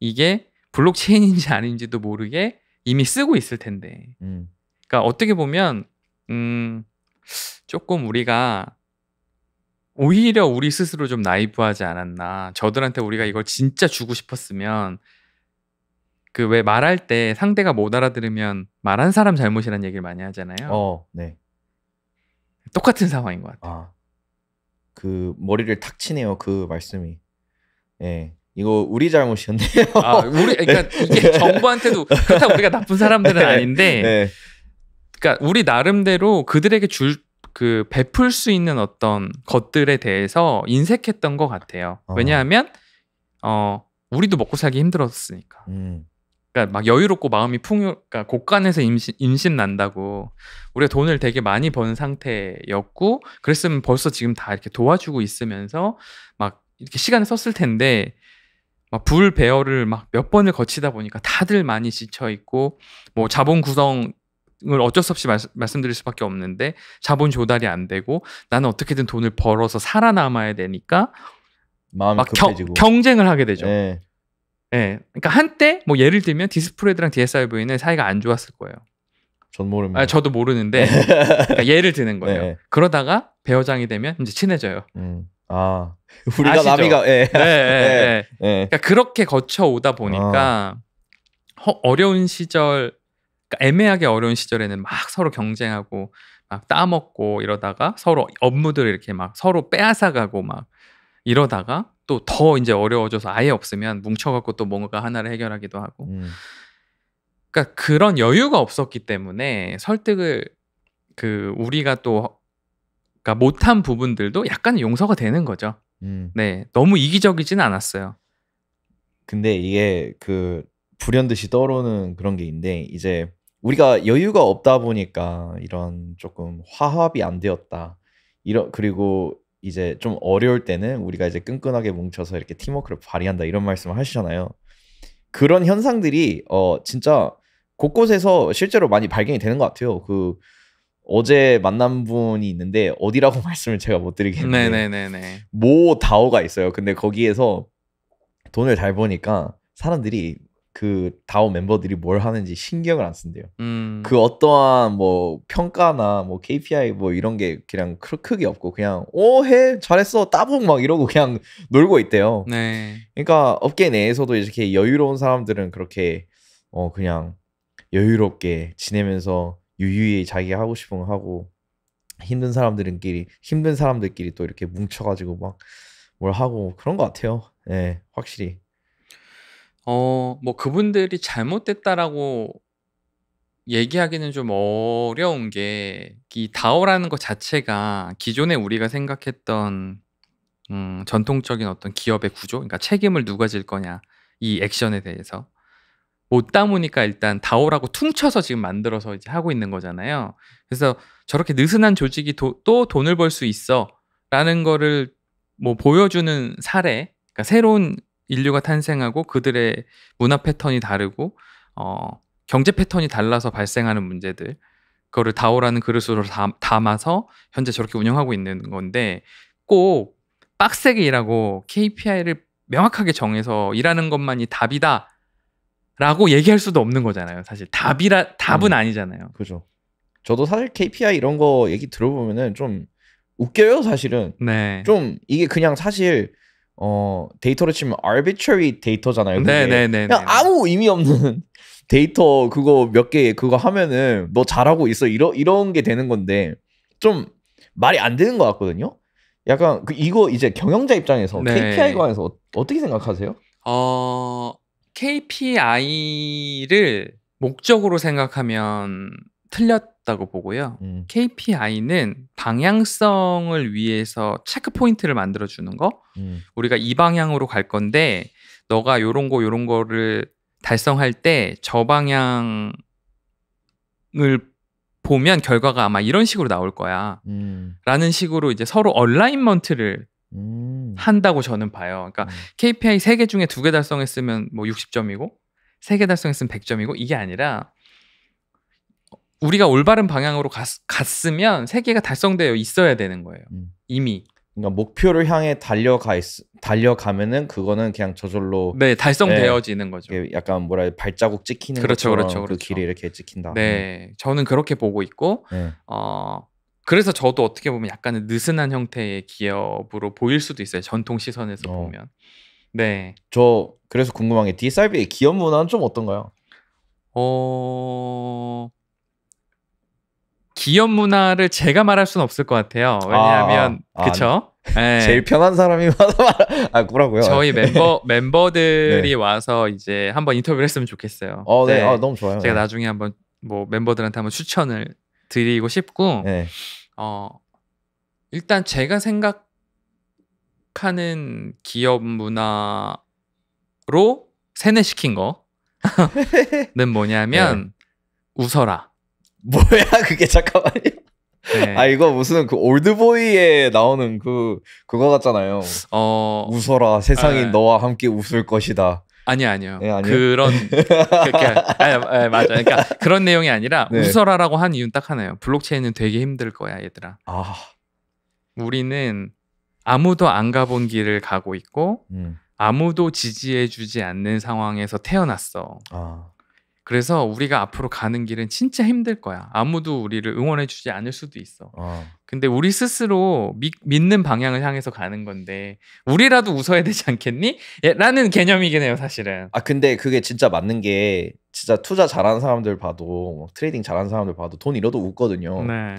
이게 블록체인인지 아닌지도 모르게 이미 쓰고 있을 텐데. 그러니까 어떻게 보면 조금 우리가 오히려 우리 스스로 좀 나이브하지 않았나. 저들한테 우리가 이걸 진짜 주고 싶었으면 그 왜 말할 때 상대가 못 알아들으면 말한 사람 잘못이라는 얘기를 많이 하잖아요. 네. 똑같은 상황인 것 같아요. 그 머리를 탁 치네요. 그 말씀이. 예. 이거 우리 잘못이었네요. 그러니까 이게 정부한테도 그렇다고 우리가 나쁜 사람들은 아닌데, 네. 그러니까 우리 나름대로 그들에게 베풀 수 있는 어떤 것들에 대해서 인색했던 것 같아요. 왜냐하면 우리도 먹고 살기 힘들었으니까. 그러니까 막 여유롭고 마음이 그러니까 곳간에서 임신 난다고 우리가 돈을 되게 많이 번 상태였고 그랬으면 벌써 지금 다 이렇게 도와주고 있으면서 막 이렇게 시간을 썼을 텐데 막 불배열을 막 몇 번을 거치다 보니까 다들 많이 지쳐 있고 뭐 자본 구성을 어쩔 수 없이 말씀드릴 수밖에 없는데 자본 조달이 안 되고 나는 어떻게든 돈을 벌어서 살아남아야 되니까 마음이 막 급해지고 경쟁을 하게 되죠. 네. 네. 그러니까 한때 뭐 예를 들면 디스프레드랑 DSRV는 사이가 안 좋았을 거예요. 전 모릅니다. 저도 모르는데 그러니까 예를 드는 거예요. 네. 그러다가 배어장이 되면 이제 친해져요. 우리가 아시죠? 남이가 네. 그러니까 그렇게 거쳐 오다 보니까 어려운 시절, 그러니까 애매하게 어려운 시절에는 막 서로 경쟁하고 막 따먹고 이러다가 서로 업무들을 이렇게 막 서로 빼앗아가고 막 이러다가 또 더 이제 어려워져서 아예 없으면 뭉쳐갖고 또 뭔가 하나를 해결하기도 하고. 그러니까 그런 여유가 없었기 때문에 설득을 우리가 또 그러니까 못한 부분들도 약간 용서가 되는 거죠. 네, 너무 이기적이진 않았어요. 근데 이게 불현듯이 떠오르는 그런 게 있는데 이제 우리가 여유가 없다 보니까 이런 조금 화합이 안 되었다. 그리고 이제 좀 어려울 때는 우리가 이제 끈끈하게 뭉쳐서 이렇게 팀워크를 발휘한다 이런 말씀을 하시잖아요. 그런 현상들이 진짜 곳곳에서 실제로 많이 발견이 되는 것 같아요. 어제 만난 분이 있는데 어디라고 말씀을 제가 못 드리겠는데 네네네네. 모 다오가 있어요. 근데 거기에서 돈을 잘 버니까 사람들이 그 다오 멤버들이 뭘 하는지 신경을 안 쓴대요. 그 어떠한 뭐 평가나 뭐 KPI 뭐 이런 게 그냥 크게 없고 그냥 해 잘했어 따봉 막 이러고 그냥 놀고 있대요. 네. 그러니까 업계 내에서도 이렇게 여유로운 사람들은 그렇게 그냥 여유롭게 지내면서 유유히 자기가 하고 싶은 거 하고 힘든 사람들끼리 또 이렇게 뭉쳐가지고 막 뭘 하고 그런 것 같아요. 네, 확실히. 뭐 그분들이 잘못됐다라고 얘기하기는 좀 어려운 게 이 다오라는 것 자체가 기존에 우리가 생각했던 전통적인 어떤 기업의 구조, 그러니까 책임을 누가 질 거냐 이 액션에 대해서 못 담으니까 일단 다오라고 퉁쳐서 지금 만들어서 이제 하고 있는 거잖아요. 그래서 저렇게 느슨한 조직이 또 돈을 벌 수 있어라는 거를 뭐 보여주는 사례, 그러니까 새로운 인류가 탄생하고 그들의 문화 패턴이 다르고 경제 패턴이 달라서 발생하는 문제들 그거를 다오라는 그릇으로 담아서 현재 저렇게 운영하고 있는 건데 꼭 빡세게 일하고 KPI를 명확하게 정해서 일하는 것만이 답이다 라고 얘기할 수도 없는 거잖아요. 사실 답은 아니잖아요. 그죠. 저도 사실 KPI 이런 거 얘기 들어보면은 좀 웃겨요. 사실은. 네. 좀 이게 그냥 사실 데이터로 치면 arbitrary 데이터잖아요. 네네네. 그냥 아무 의미 없는 데이터 그거 몇 개 그거 하면은 너 잘하고 있어 이런 게 되는 건데 좀 말이 안 되는 것 같거든요. 약간 이거 이제 경영자 입장에서 KPI 관해서 어떻게 생각하세요? KPI를 목적으로 생각하면 틀렸다고 보고요. KPI는 방향성을 위해서 체크 포인트를 만들어주는 거. 우리가 이 방향으로 갈 건데 너가 요런 거를 달성할 때 저 방향을 보면 결과가 아마 이런 식으로 나올 거야. 라는 식으로 이제 서로 얼라인먼트를 한다고 저는 봐요. 그러니까 KPI 3개 중에 2개 달성했으면 뭐 60점이고 3개 달성했으면 100점이고 이게 아니라 우리가 올바른 방향으로 갔으면 3개가 달성되어 있어야 되는 거예요. 이미. 그러니까 목표를 향해 달려가면은 그거는 그냥 저절로 네, 달성되어지는 거죠. 약간 뭐라 해야 발자국 찍히는 그렇죠, 것처럼 그렇죠, 그 그렇죠. 길이 이렇게 찍힌다. 네, 저는 그렇게 보고 있고 그래서 저도 어떻게 보면 약간은 느슨한 형태의 기업으로 보일 수도 있어요. 전통 시선에서 보면. 네. 저 그래서 궁금한 게 DSRB의 기업 문화는 좀 어떤가요? 기업 문화를 제가 말할 수는 없을 것 같아요. 왜냐하면 그쵸? 네. 제일 편한 사람이 와서 뭐라고요? 저희 멤버들이 네. 와서 이제 한번 인터뷰를 했으면 좋겠어요. 네, 너무 좋아요. 제가 나중에 한번 뭐 멤버들한테 한번 추천을 드리고 싶고, 네. 일단 제가 생각하는 기업 문화로 세뇌시킨 거는 뭐냐면 웃어라. 뭐야 그게 잠깐만요. 네. 이거 무슨 그 올드보이에 나오는 그거 같잖아요. 웃어라 세상이 너와 함께 웃을 것이다. 아니요. 네, 그런 맞아. 그러니까 그런 내용이 아니라 네. 웃어라라고 한 이유는 딱 하나예요. 블록체인은 되게 힘들 거야, 얘들아. 우리는 아무도 안 가본 길을 가고 있고 아무도 지지해주지 않는 상황에서 태어났어. 그래서 우리가 앞으로 가는 길은 진짜 힘들 거야. 아무도 우리를 응원해주지 않을 수도 있어. 근데 우리 스스로 믿는 방향을 향해서 가는 건데 우리라도 웃어야 되지 않겠니? 라는 개념이긴 해요, 사실은. 근데 그게 진짜 맞는 게 진짜 투자 잘하는 사람들 봐도 트레이딩 잘하는 사람들 봐도 돈 잃어도 웃거든요. 네.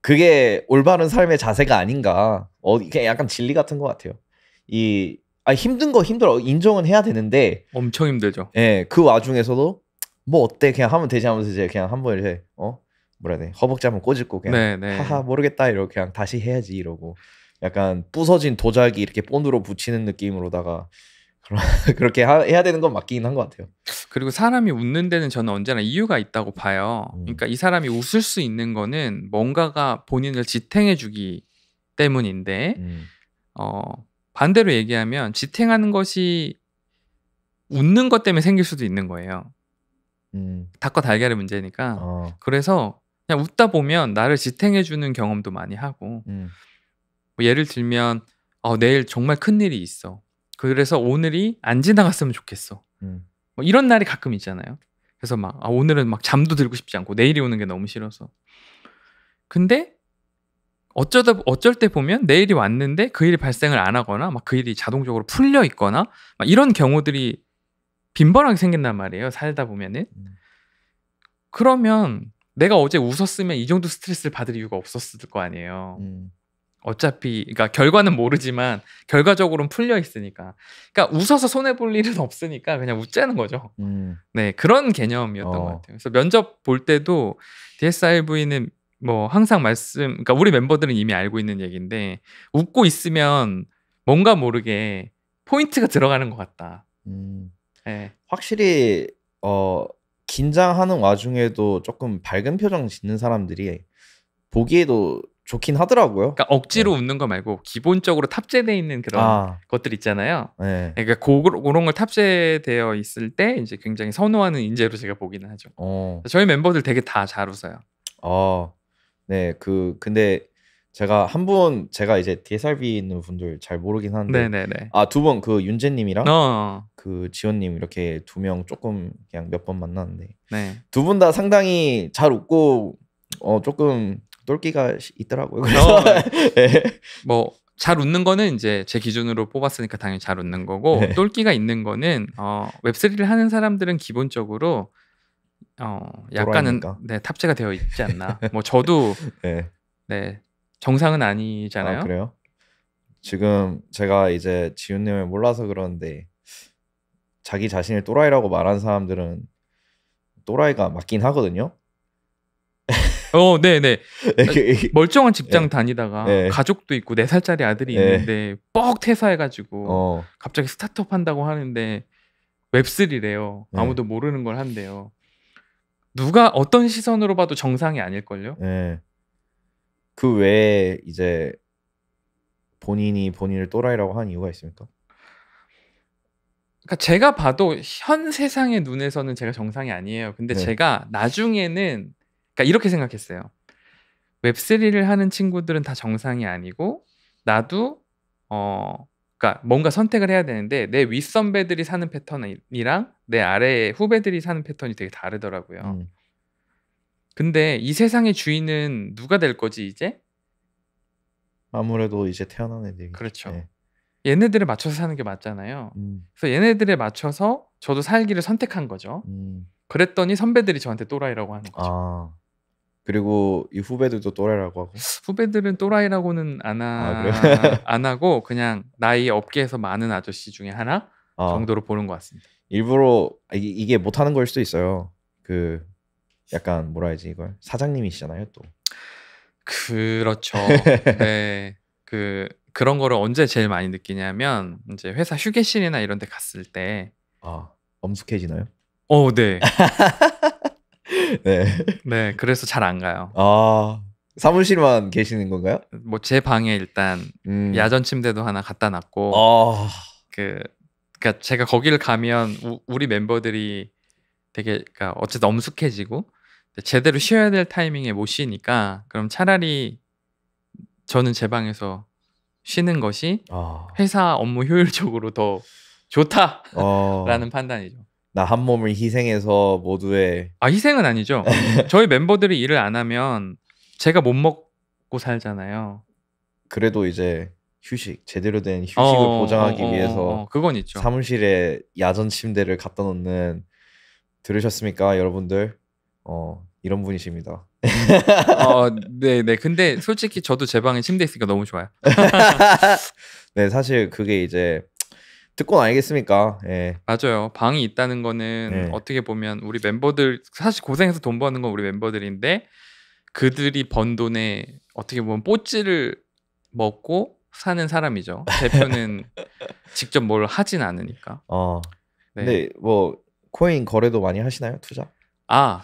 그게 올바른 삶의 자세가 아닌가. 이게 약간 진리 같은 것 같아요. 힘든 거 힘들어 인정은 해야 되는데 엄청 힘들죠. 예, 그 와중에서도 뭐 어때 그냥 하면 되지 하면서 이제 그냥 한번 이렇게 뭐라 해야 돼 허벅지 한번 꼬집고 그냥 네. 하하 모르겠다 이러고 그냥 다시 해야지 이러고 약간 부서진 도자기 이렇게 본드로 붙이는 느낌으로다가 그렇게 해야 되는 건 맞긴 한 것 같아요. 그리고 사람이 웃는 데는 저는 언제나 이유가 있다고 봐요. 그러니까 이 사람이 웃을 수 있는 거는 뭔가가 본인을 지탱해주기 때문인데 반대로 얘기하면 지탱하는 것이 웃는 것 때문에 생길 수도 있는 거예요. 닭과 달걀의 문제니까. 그래서 그냥 웃다 보면 나를 지탱해주는 경험도 많이 하고 뭐 예를 들면 내일 정말 큰일이 있어. 그래서 오늘이 안 지나갔으면 좋겠어. 뭐 이런 날이 가끔 있잖아요. 그래서 막 오늘은 막 잠도 들고 싶지 않고 내일이 오는 게 너무 싫어서. 근데 어쩔 때 보면 내일이 왔는데 그 일이 발생을 안 하거나 막 그 일이 자동적으로 풀려 있거나 막 이런 경우들이 빈번하게 생긴단 말이에요. 살다 보면은. 그러면 내가 어제 웃었으면 이 정도 스트레스를 받을 이유가 없었을 거 아니에요. 어차피 그러니까 결과는 모르지만 결과적으로는 풀려 있으니까. 그러니까 웃어서 손해 볼 일은 없으니까 그냥 웃자는 거죠. 네, 그런 개념이었던 것 같아요. 그래서 면접 볼 때도 DSRV는 뭐 항상 그러니까 우리 멤버들은 이미 알고 있는 얘기인데 웃고 있으면 뭔가 모르게 포인트가 들어가는 것 같다. 네. 확실히 긴장하는 와중에도 조금 밝은 표정 짓는 사람들이 보기에도 좋긴 하더라고요. 그러니까 억지로 웃는 거 말고 기본적으로 탑재되어 있는 그런 것들 있잖아요. 네. 그러니까 그런 걸 탑재되어 있을 때 이제 굉장히 선호하는 인재로 제가 보기는 하죠. 저희 멤버들 되게 다 잘 웃어요. 네, 근데 제가 이제 DSRB 있는 분들 잘 모르긴 하는데 네네네. 두 분 그 윤재님이랑 그 지원님 이렇게 2명 조금 그냥 몇 번 만났는데 네. 두 분 다 상당히 잘 웃고 조금 똘끼가 있더라고요. 그래서 네. 뭐 잘 웃는 거는 이제 제 기준으로 뽑았으니까 당연히 잘 웃는 거고 네. 똘끼가 있는 거는 웹3를 하는 사람들은 기본적으로 약간은 탑재가 되어 있지 않나. 뭐 저도 네. 정상은 아니잖아요. 그래요? 지금 제가 이제 지훈님을 몰라서 그러는데 자기 자신을 또라이라고 말하는 사람들은 또라이가 맞긴 하거든요. 네네. 멀쩡한 직장 다니다가 가족도 있고 4살짜리 아들이 있는데 뻑 퇴사해가지고 갑자기 스타트업 한다고 하는데 웹3래요. 네. 아무도 모르는 걸 한대요. 누가 어떤 시선으로 봐도 정상이 아닐걸요? 네. 그 외에 이제 본인이 본인을 또라이라고 한 이유가 있습니까? 그러니까 제가 봐도 현 세상의 눈에서는 제가 정상이 아니에요. 근데 네. 제가 나중에는 그러니까 이렇게 생각했어요. 웹3를 하는 친구들은 다 정상이 아니고 나도 그러니까 뭔가 선택을 해야 되는데 내 윗선배들이 사는 패턴이랑 내 아래 후배들이 사는 패턴이 되게 다르더라고요. 근데 이 세상의 주인은 누가 될 거지 이제? 아무래도 이제 태어난 애들이. 그렇죠. 네. 얘네들에 맞춰서 사는 게 맞잖아요. 그래서 얘네들에 맞춰서 저도 살기를 선택한 거죠. 그랬더니 선배들이 저한테 또라이라고 하는 거죠. 아. 그리고 이 후배들도 또래라고 하고. 후배들은 또라이라고는 그래요? 안 하고 그냥 나이 업계에서 많은 아저씨 중에 하나 정도로 보는 것 같습니다. 일부러 이게 못하는 걸 수도 있어요. 그 약간 뭐라 해야지 이걸 사장님이시잖아요 또. 그렇죠. 네. 그런 거를 언제 제일 많이 느끼냐면 이제 회사 휴게실이나 이런 데 갔을 때 엄숙해지나요? 네. 네. 네. 그래서 잘 안 가요. 사무실만 계시는 건가요? 뭐 제 방에 일단 야전 침대도 하나 갖다 놨고 그러니까 제가 거기를 가면 우리 멤버들이 되게 그러니까 어쨌든 엄숙해지고 제대로 쉬어야 될 타이밍에 못 쉬니까 그럼 차라리 저는 제 방에서 쉬는 것이 회사 업무 효율적으로 더 좋다라는 판단이죠. 나 한 몸을 희생해서 모두의 희생은 아니죠. 저희 멤버들이 일을 안 하면 제가 못 먹고 살잖아요. 그래도 이제 제대로 된 휴식을 보장하기 위해서 그건 있죠. 사무실에 야전 침대를 갖다 놓는 들으셨습니까, 여러분들? 이런 분이십니다. 네. 근데 솔직히 저도 제 방에 침대 있으니까 너무 좋아요. 네, 사실 그게 이제 듣고는 알겠습니까? 예. 맞아요. 방이 있다는 거는 어떻게 보면 우리 멤버들 사실 고생해서 돈 버는 건 우리 멤버들인데 그들이 번 돈에 어떻게 보면 뽀찌를 먹고 사는 사람이죠. 대표는 직접 뭘 하진 않으니까. 네. 근데 뭐 코인 거래도 많이 하시나요? 투자?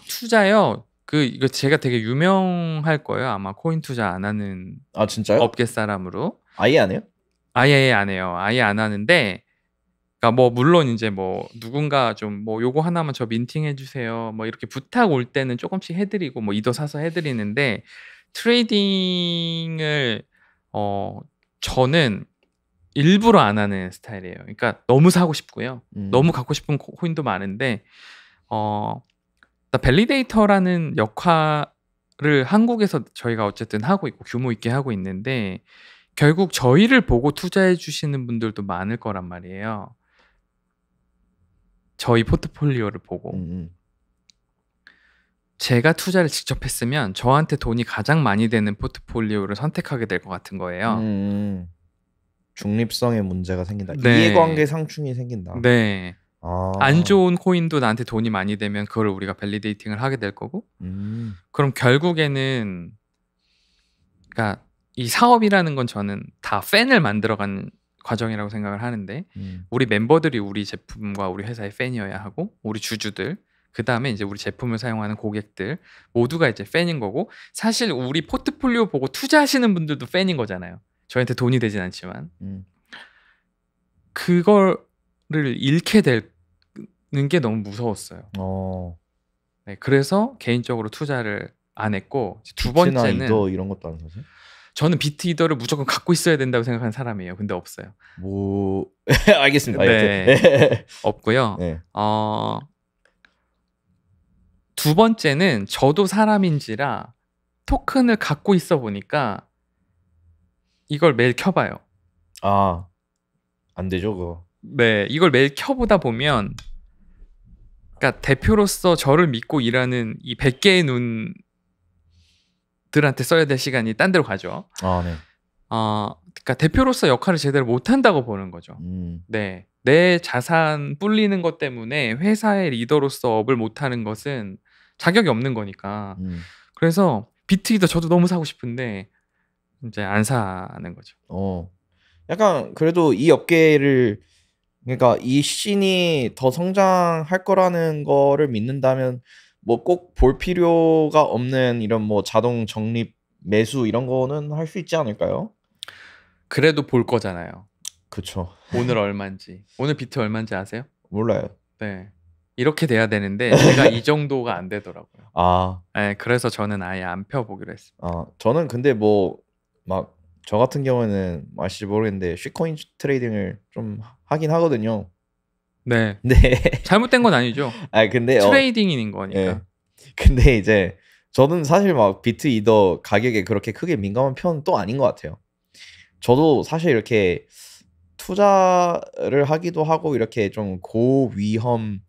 투자요? 이거 제가 되게 유명할 거예요. 아마 코인 투자 안 하는 진짜요? 업계 사람으로. 아예 안 해요? 아예 안 해요. 아예 안 하는데 그러니까 뭐 물론 이제 뭐 누군가 좀 뭐 요거 하나만 저 민팅해 주세요. 뭐 이렇게 부탁 올 때는 조금씩 해드리고 뭐 이도 사서 해드리는데 트레이딩을 저는 일부러 안 하는 스타일이에요. 그러니까 너무 사고 싶고요. 너무 갖고 싶은 코인도 많은데 밸리데이터라는 역할을 한국에서 저희가 어쨌든 하고 있고 규모 있게 하고 있는데 결국 저희를 보고 투자해 주시는 분들도 많을 거란 말이에요. 저희 포트폴리오를 보고 제가 투자를 직접 했으면 저한테 돈이 가장 많이 되는 포트폴리오를 선택하게 될 것 같은 거예요. 중립성의 문제가 생긴다. 네. 이해관계 상충이 생긴다. 네. 안 좋은 코인도 나한테 돈이 많이 되면 그걸 우리가 밸리데이팅을 하게 될 거고 그럼 결국에는 그러니까 이 사업이라는 건 저는 다 팬을 만들어가는 과정이라고 생각을 하는데 우리 멤버들이 우리 제품과 우리 회사의 팬이어야 하고 우리 주주들 그 다음에 이제 우리 제품을 사용하는 고객들 모두가 이제 팬인 거고 사실 우리 포트폴리오 보고 투자하시는 분들도 팬인 거잖아요. 저한테 돈이 되진 않지만 그거를 잃게 되는 게 너무 무서웠어요. 네, 그래서 개인적으로 투자를 안 했고 두 번째는 이더 이런 것도 안 사세요? 저는 비트 이더를 무조건 갖고 있어야 된다고 생각하는 사람이에요. 근데 없어요. 알겠습니다. 네. 없고요. 네. 두 번째는 저도 사람인지라 토큰을 갖고 있어 보니까 이걸 매일 켜봐요. 안 되죠 그거. 네, 이걸 매일 켜보다 보면 그러니까 대표로서 저를 믿고 일하는 이 100개의 눈들한테 써야 될 시간이 딴 데로 가죠. 네. 그러니까 대표로서 역할을 제대로 못한다고 보는 거죠. 네, 내 자산 불리는 것 때문에 회사의 리더로서 업을 못하는 것은 자격이 없는 거니까. 그래서 비트이더 저도 너무 사고 싶은데 이제 안 사는 거죠. 약간 그래도 이 업계를 그러니까 이 씬이 더 성장할 거라는 거를 믿는다면 뭐 꼭 볼 필요가 없는 이런 뭐 자동 적립 매수 이런 거는 할 수 있지 않을까요? 그래도 볼 거잖아요. 그쵸. 오늘 얼마인지. 오늘 비트 얼마인지 아세요? 몰라요. 네. 이렇게 돼야 되는데 제가 이 정도가 안 되더라고요. 아, 네, 그래서 저는 아예 안 펴보기로 했습니다. 저는 근데 뭐 막 저 같은 경우에는 아실지 모르겠는데 쉿코인 트레이딩을 좀 하긴 하거든요. 네. 네. 잘못된 건 아니죠. 근데 트레이딩인 거니까. 예. 근데 이제 저는 사실 막 비트 이더 가격에 그렇게 크게 민감한 편은 또 아닌 것 같아요. 저도 사실 이렇게 투자를 하기도 하고 이렇게 좀 고위험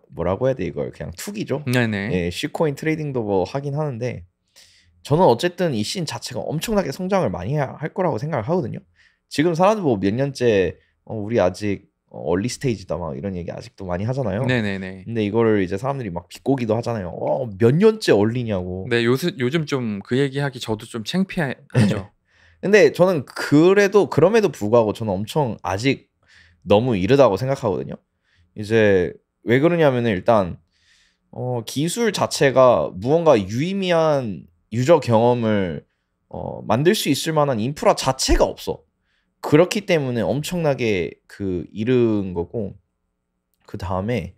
뭐라고 해야 돼 이걸 그냥 투기죠. 네네. 예, 쉿코인 트레이딩도 뭐 하긴 하는데 저는 어쨌든 이 씬 자체가 엄청나게 성장을 많이 할 거라고 생각을 하거든요. 지금 사람들 뭐 몇 년째 우리 아직 얼리 스테이지다 막 이런 얘기 아직도 많이 하잖아요. 네네네. 근데 이거를 이제 사람들이 막 비꼬기도 하잖아요. 몇 년째 얼리냐고. 네, 요즘 좀 그 얘기하기 저도 좀 창피하죠. 근데 저는 그럼에도 불구하고 저는 엄청 아직 너무 이르다고 생각하거든요. 이제 왜 그러냐면은 일단 기술 자체가 무언가 유의미한 유저 경험을 만들 수 있을 만한 인프라 자체가 없어. 그렇기 때문에 엄청나게 이른 거고 그 다음에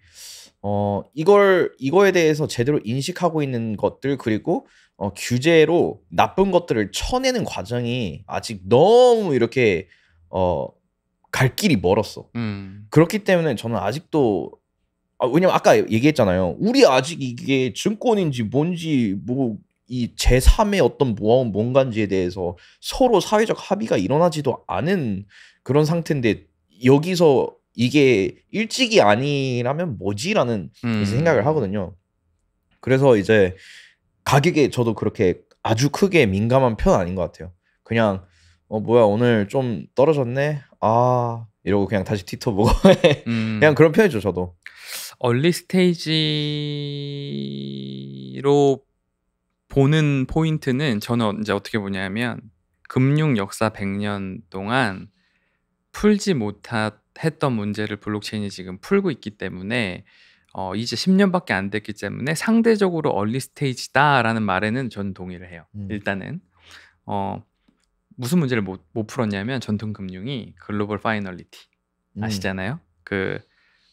이거에 대해서 제대로 인식하고 있는 것들 그리고 규제로 나쁜 것들을 쳐내는 과정이 아직 너무 이렇게 갈 길이 멀었어. 그렇기 때문에 저는 아직도 왜냐면 아까 얘기했잖아요. 우리 아직 이게 증권인지 뭔지 뭐 이 제3의 어떤 뭔가인지에 대해서 서로 사회적 합의가 일어나지도 않은 그런 상태인데 여기서 이게 일찍이 아니라면 뭐지라는 이제 생각을 하거든요. 그래서 이제 가격에 저도 그렇게 아주 크게 민감한 편 아닌 것 같아요. 그냥 뭐야 오늘 좀 떨어졌네. 이러고 그냥 다시 트위터 보고 그냥 그런 편이죠 저도. 얼리 스테이지로 보는 포인트는 저는 이제 어떻게 보냐면 금융 역사 100년 동안 풀지 못했던 문제를 블록체인이 지금 풀고 있기 때문에 이제 10년밖에 안 됐기 때문에 상대적으로 얼리 스테이지다라는 말에는 저는 동의를 해요. 일단은 무슨 문제를 못 풀었냐면 전통 금융이 글로벌 파이널리티 아시잖아요. 그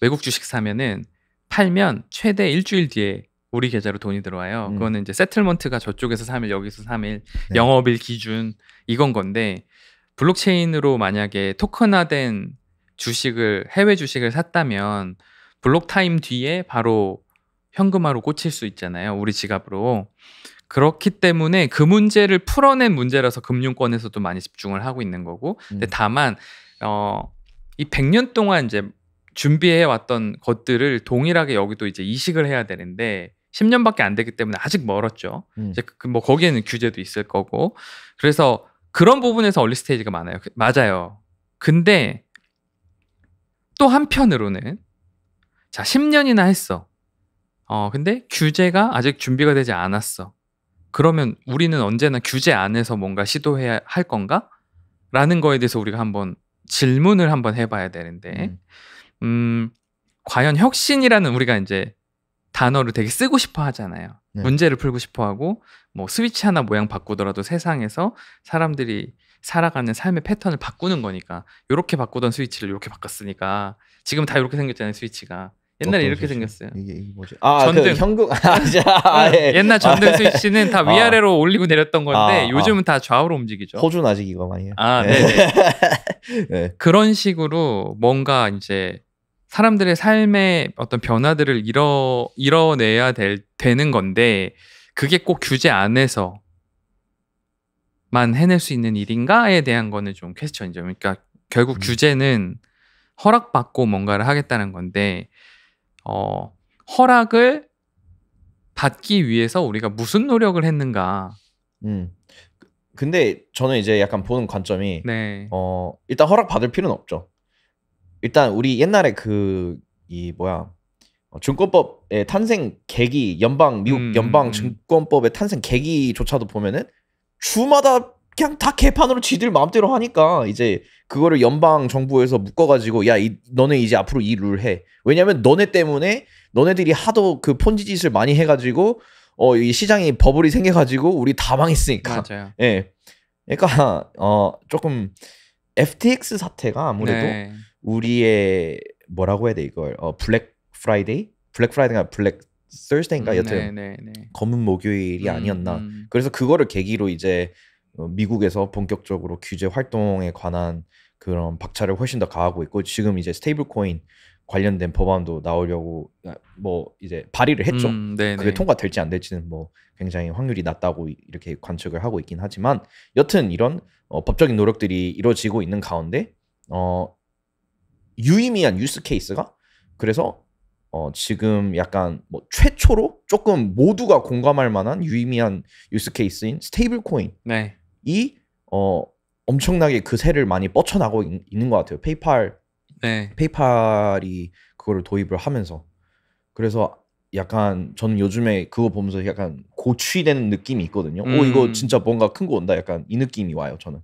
외국 주식 사면은 팔면 최대 일주일 뒤에 우리 계좌로 돈이 들어와요. 그거는 이제 세틀먼트가 저쪽에서 3일 여기서 3일 네. 영업일 기준 이건 건데 블록체인으로 만약에 토큰화된 주식을 해외 주식을 샀다면 블록 타임 뒤에 바로 현금화로 꽂힐 수 있잖아요. 우리 지갑으로. 그렇기 때문에 그 문제를 풀어낸 문제라서 금융권에서도 많이 집중을 하고 있는 거고. 근데 다만 이 100년 동안 이제 준비해 왔던 것들을 동일하게 여기도 이제 이식을 해야 되는데 10년밖에 안 되기 때문에 아직 멀었죠. 이제 뭐 거기에는 규제도 있을 거고. 그래서 그런 부분에서 얼리 스테이지가 많아요. 맞아요. 근데 또 한편으로는 자 10년이나 했어. 근데 규제가 아직 준비가 되지 않았어. 그러면 우리는 언제나 규제 안에서 뭔가 시도해야 할 건가? 라는 거에 대해서 우리가 한번 질문을 한번 해봐야 되는데 과연 혁신이라는 우리가 이제 단어를 되게 쓰고 싶어 하잖아요. 네. 문제를 풀고 싶어 하고 뭐 스위치 하나 모양 바꾸더라도 세상에서 사람들이 살아가는 삶의 패턴을 바꾸는 거니까 이렇게 바꾸던 스위치를 이렇게 바꿨으니까 지금 다 이렇게 생겼잖아요. 스위치가 옛날에 이렇게 스위치? 생겼어요. 이게 뭐지? 전등. 현금 예. 옛날 전등 스위치는 다 위아래로 올리고 내렸던 건데 요즘은 다 좌우로 움직이죠. 호주는 아직 이거 많이 해요. 네네. 네. 그런 식으로 뭔가 이제 사람들의 삶의 어떤 변화들을 이뤄내야 되는 건데 그게 꼭 규제 안에서만 해낼 수 있는 일인가에 대한 거는 좀 퀘스천이죠. 그러니까 결국 규제는 허락받고 뭔가를 하겠다는 건데 허락을 받기 위해서 우리가 무슨 노력을 했는가. 근데 저는 이제 약간 보는 관점이 네. 일단 허락 받을 필요는 없죠. 일단 우리 옛날에 증권법의 탄생 계기 미국 연방 증권법의 탄생 계기조차도 보면은 주마다 그냥 다 개판으로 지들 마음대로 하니까 이제 그거를 연방 정부에서 묶어가지고 야 너네 이제 앞으로 이 룰 해. 왜냐면 너네 때문에 너네들이 하도 그 폰지 짓을 많이 해가지고 이 시장이 버블이 생겨가지고 우리 다 망했으니까. 맞아요. 예. 그러니까 조금 FTX 사태가 아무래도 네. 우리의 뭐라고 해야 돼 이걸 블랙 프라이데이가 블랙 Thursday인가 여튼 네. 검은 목요일이 아니었나. 그래서 그거를 계기로 이제 미국에서 본격적으로 규제 활동에 관한 그런 박차를 훨씬 더 가하고 있고 지금 이제 스테이블 코인 관련된 법안도 나오려고 뭐 이제 발의를 했죠. 그게 통과될지 안 될지는 뭐 굉장히 확률이 낮다고 이렇게 관측을 하고 있긴 하지만 여튼 이런 법적인 노력들이 이루어지고 있는 가운데 유의미한 유스 케이스가 그래서 지금 약간 뭐 최초로 조금 모두가 공감할 만한 유의미한 유스 케이스인 스테이블 코인이 엄청나게 그 새를 많이 뻗쳐나가고 있는 것 같아요. 페이팔이 그거를 도입을 하면서 그래서 약간 저는 요즘에 그거 보면서 약간 고취되는 느낌이 있거든요. 이거 진짜 뭔가 큰 거 온다. 약간 이 느낌이 와요. 저는.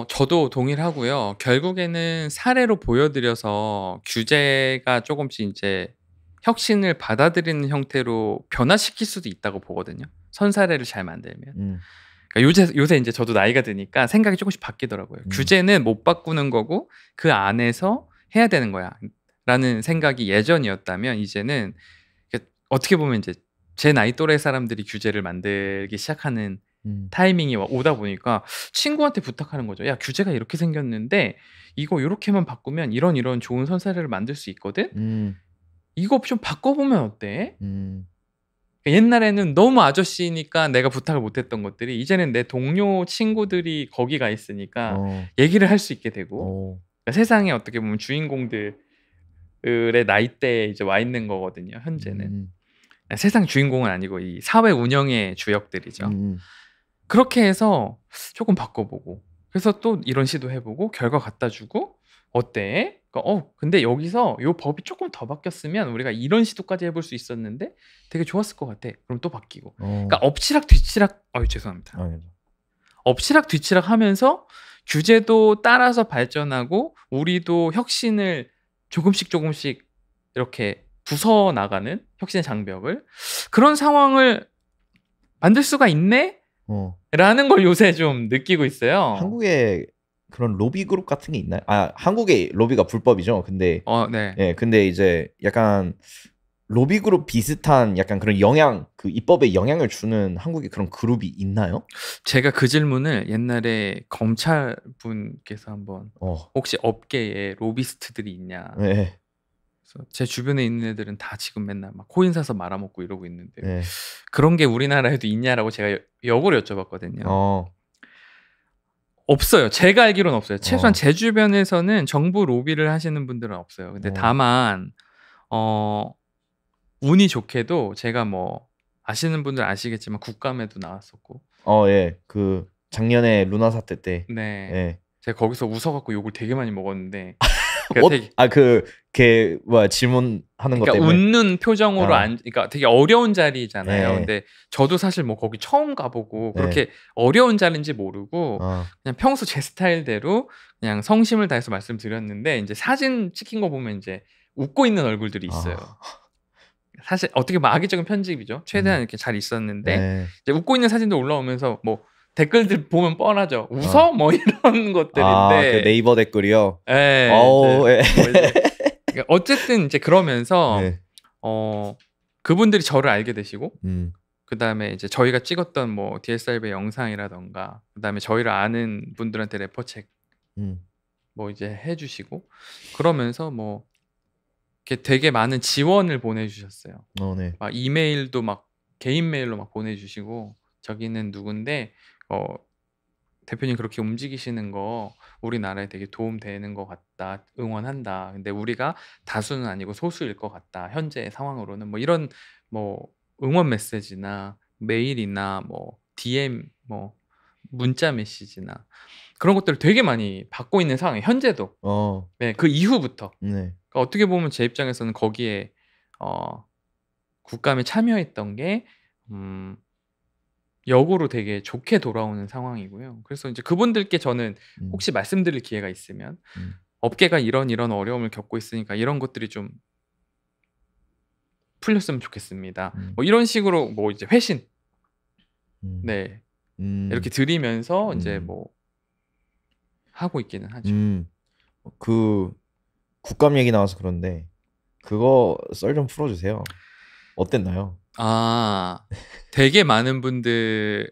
저도 동의를 하고요. 결국에는 사례로 보여드려서 규제가 조금씩 이제 혁신을 받아들이는 형태로 변화시킬 수도 있다고 보거든요. 선사례를 잘 만들면. 그러니까 요새 이제 저도 나이가 드니까 생각이 조금씩 바뀌더라고요. 규제는 못 바꾸는 거고 그 안에서 해야 되는 거야. 라는 생각이 예전이었다면 이제는 어떻게 보면 이제 제 나이 또래 사람들이 규제를 만들기 시작하는 타이밍이 오다 보니까 친구한테 부탁하는 거죠. 야, 규제가 이렇게 생겼는데 이거 이렇게만 바꾸면 이런 좋은 선사례를 만들 수 있거든. 이거 좀 바꿔보면 어때? 옛날에는 너무 아저씨니까 내가 부탁을 못했던 것들이 이제는 내 동료 친구들이 거기 가 있으니까 얘기를 할 수 있게 되고 그러니까 세상에 어떻게 보면 주인공들의 나이대에 이제 와 있는 거거든요. 현재는 세상 주인공은 아니고 이 사회 운영의 주역들이죠. 그렇게 해서 조금 바꿔보고 그래서 또 이런 시도 해보고 결과 갖다 주고 어때? 그러니까 근데 여기서 요 법이 조금 더 바뀌었으면 우리가 이런 시도까지 해볼 수 있었는데 되게 좋았을 것 같아. 그럼 또 바뀌고. 그러니까 엎치락 뒤치락. 죄송합니다. 엎치락 뒤치락 하면서 규제도 따라서 발전하고 우리도 혁신을 조금씩 이렇게 부숴 나가는 혁신의 장벽을 그런 상황을 만들 수가 있네? 라는 걸 요새 좀 느끼고 있어요. 한국에 그런 로비 그룹 같은 게 있나요? 한국의 로비가 불법이죠. 근데 네. 예, 근데 이제 약간 로비 그룹 비슷한 약간 그런 그 입법에 영향을 주는 한국에 그런 그룹이 있나요? 제가 그 질문을 옛날에 검찰 분께서 한번 혹시 업계에 로비스트들이 있냐. 네. 그래서 제 주변에 있는 애들은 다 지금 맨날 막 코인 사서 말아먹고 이러고 있는데 그런 게 우리나라에도 있냐라고 제가 역으로 여쭤봤거든요. 없어요. 제가 알기로는 없어요. 최소한 제 주변에서는 정부 로비를 하시는 분들은 없어요. 근데 다만 운이 좋게도 제가 뭐 아시는 분들 아시겠지만 국감에도 나왔었고. 예. 그 작년에 루나 사태 때. 네. 예. 제가 거기서 웃어갖고 욕을 되게 많이 먹었는데. 걔 뭐야 질문하는 것 그러니까 때문에 웃는 표정으로 그러니까 되게 어려운 자리잖아요. 네. 근데 저도 사실 뭐 거기 처음 가보고 그렇게 어려운 자리인지 모르고 그냥 평소 제 스타일대로 그냥 성심을 다해서 말씀드렸는데 이제 사진 찍힌 거 보면 이제 웃고 있는 얼굴들이 있어요. 사실 어떻게 보면 악의적인 편집이죠. 최대한 이렇게 잘 있었는데 이제 웃고 있는 사진도 올라오면서 뭐 댓글들 보면 뻔하죠. 웃어? 뭐 이런 것들인데. 그 네이버 댓글이요? 네. 어쨌든 이제 그러면서 그분들이 저를 알게 되시고 그 다음에 이제 저희가 찍었던 뭐 DSLV 영상이라던가 그 다음에 저희를 아는 분들한테 레퍼책 뭐 이제 해주시고 그러면서 뭐 이렇게 되게 많은 지원을 보내주셨어요. 네. 막 이메일도 막 개인 메일로 막 보내주시고 저기는 누군데 대표님 그렇게 움직이시는 거 우리나라에 되게 도움되는 것 같다. 응원한다. 근데 우리가 다수는 아니고 소수일 것 같다. 현재 상황으로는 뭐 이런 뭐 응원 메시지나 메일이나 뭐 DM 뭐 문자 메시지나 그런 것들을 되게 많이 받고 있는 상황이에요. 현재도. 네, 그 이후부터. 그러니까 어떻게 보면 제 입장에서는 거기에 국감에 참여했던 게 역으로 되게 좋게 돌아오는 상황이고요. 그래서 이제 그분들께 저는 음. 혹시 말씀드릴 기회가 있으면 음. 업계가 이런 어려움을 겪고 있으니까 이런 것들이 좀 풀렸으면 좋겠습니다. 뭐 이런 식으로 뭐 이제 회신 음. 네 음. 이렇게 드리면서 이제 음. 뭐 하고 있기는 하죠. 그 국감 얘기 나와서 그런데 그거 썰 좀 풀어주세요. 어땠나요? 아 되게 많은 분들이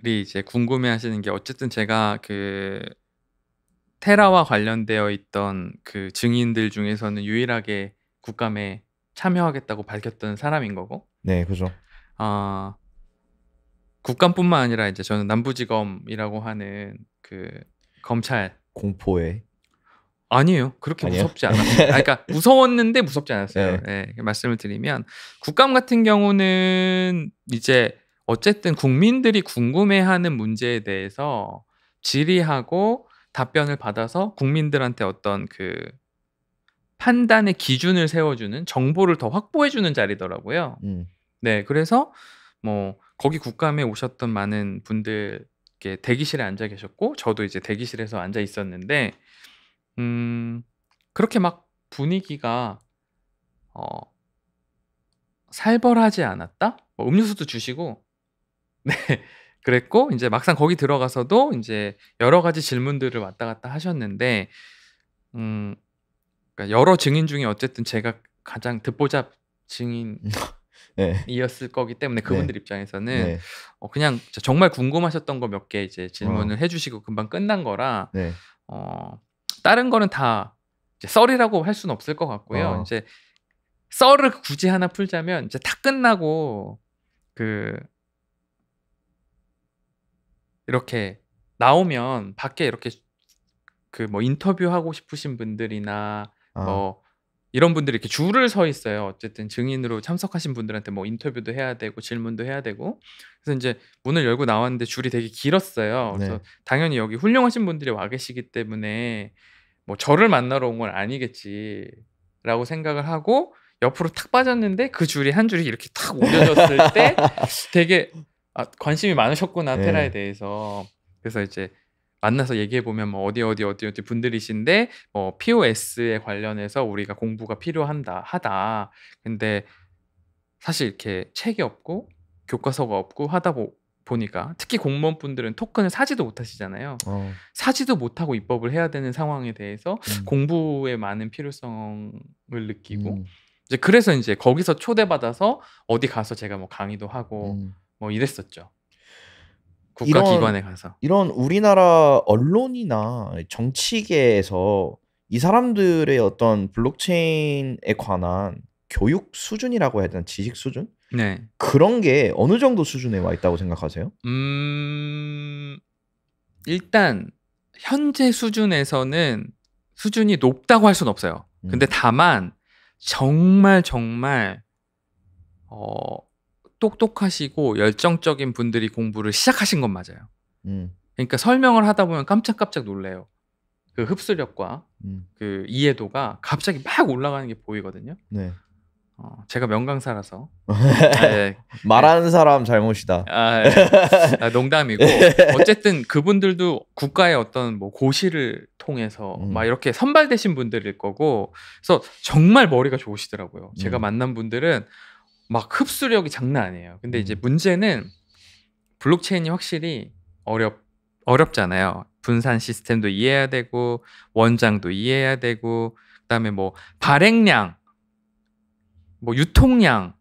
이제 궁금해하시는 게 어쨌든 제가 그 테라와 관련되어 있던 그 증인들 중에서는 유일하게 국감에 참여하겠다고 밝혔던 사람인 거고, 네, 그죠. 아 국감뿐만 아니라 이제 저는 남부지검이라고 하는 그 검찰 공포에. 아니에요. 그렇게 아니에요? 무섭지 않았습니다. 그러니까 무서웠는데 무섭지 않았어요. 네. 말씀을 드리면 국감 같은 경우는 이제 어쨌든 국민들이 궁금해하는 문제에 대해서 질의하고 답변을 받아서 국민들한테 어떤 그 판단의 기준을 세워주는 정보를 더 확보해주는 자리더라고요. 음. 네, 그래서 뭐 거기 국감에 오셨던 많은 분들 이렇게 대기실에 앉아 계셨고 저도 이제 대기실에서 앉아 있었는데 그렇게 막 분위기가 어 살벌하지 않았다? 뭐 음료수도 주시고 네 그랬고 인제 막상 거기 들어가서도 인제 여러 가지 질문들을 왔다 갔다 하셨는데 음 그러니까 여러 증인 중에 어쨌든 제가 가장 듣보잡 네. 증인이었을 거기 때문에 네. 그분들 입장에서는 네. 그냥 정말 궁금하셨던 거 몇 개 이제 질문을 어. 해 주시고 금방 끝난 거라 네. 다른 거는 다 이제 썰이라고 할 수는 없을 것 같고요. 어. 인제 썰을 굳이 하나 풀자면 이제 다 끝나고 그 이렇게 나오면 밖에 이렇게 그 뭐 인터뷰하고 싶으신 분들이나 아. 뭐 이런 분들이 이렇게 줄을 서 있어요. 어쨌든 증인으로 참석하신 분들한테 뭐 인터뷰도 해야 되고 질문도 해야 되고. 그래서 인제 문을 열고 나왔는데 줄이 되게 길었어요. 네. 그래서 당연히 여기 훌륭하신 분들이 와 계시기 때문에 뭐 '저를 만나러 온 건 아니겠지.'라고 생각을 하고 옆으로 탁 빠졌는데 그 줄이 한 줄이 이렇게 탁 올려졌을 때 되게 '아 관심이 많으셨구나 테라에 네. 대해서.' 그래서 이제 만나서 얘기해 보면 뭐 어디 분들이신데 뭐 POS에 관련해서 우리가 공부가 하다. 근데 사실 이렇게 책이 없고 교과서가 없고 하다 보니까 특히 공무원분들은 토큰을 사지도 못하시잖아요. 어. 사지도 못하고 입법을 해야 되는 상황에 대해서 음. 공부의 많은 필요성을 느끼고 음. 이제 그래서 인제 거기서 초대받아서 어디 가서 제가 뭐 강의도 하고 음. 뭐 이랬었죠. 이런 국가기관에 가서. 이런 우리나라 언론이나 정치계에서 이 사람들의 어떤 블록체인에 관한 교육 수준이라고 해야 되나? 지식 수준? 네. 그런 게 어느 정도 수준에 와 있다고 생각하세요? 일단 현재 수준에서는 수준이 높다고 할 수는 없어요. 근데 다만 정말 똑똑하시고 열정적인 분들이 공부를 시작하신 건 맞아요. 그러니까 설명을 하다 보면 깜짝깜짝 놀래요. 그 흡수력과 그 이해도가 갑자기 막 올라가는 게 보이거든요. 네. 제가 명강사라서 네. 말하는 사람 잘못이다. 농담이고 어쨌든 그분들도 국가의 어떤 뭐 고시를 통해서 막 이렇게 선발되신 분들일 거고 그래서 정말 머리가 좋으시더라고요. 제가 만난 분들은 막 흡수력이 장난 아니에요. 근데 이제 문제는 블록체인이 확실히 어렵잖아요. 분산 시스템도 이해해야 되고 원장도 이해해야 되고 그다음에 뭐 발행량 뭐 유통량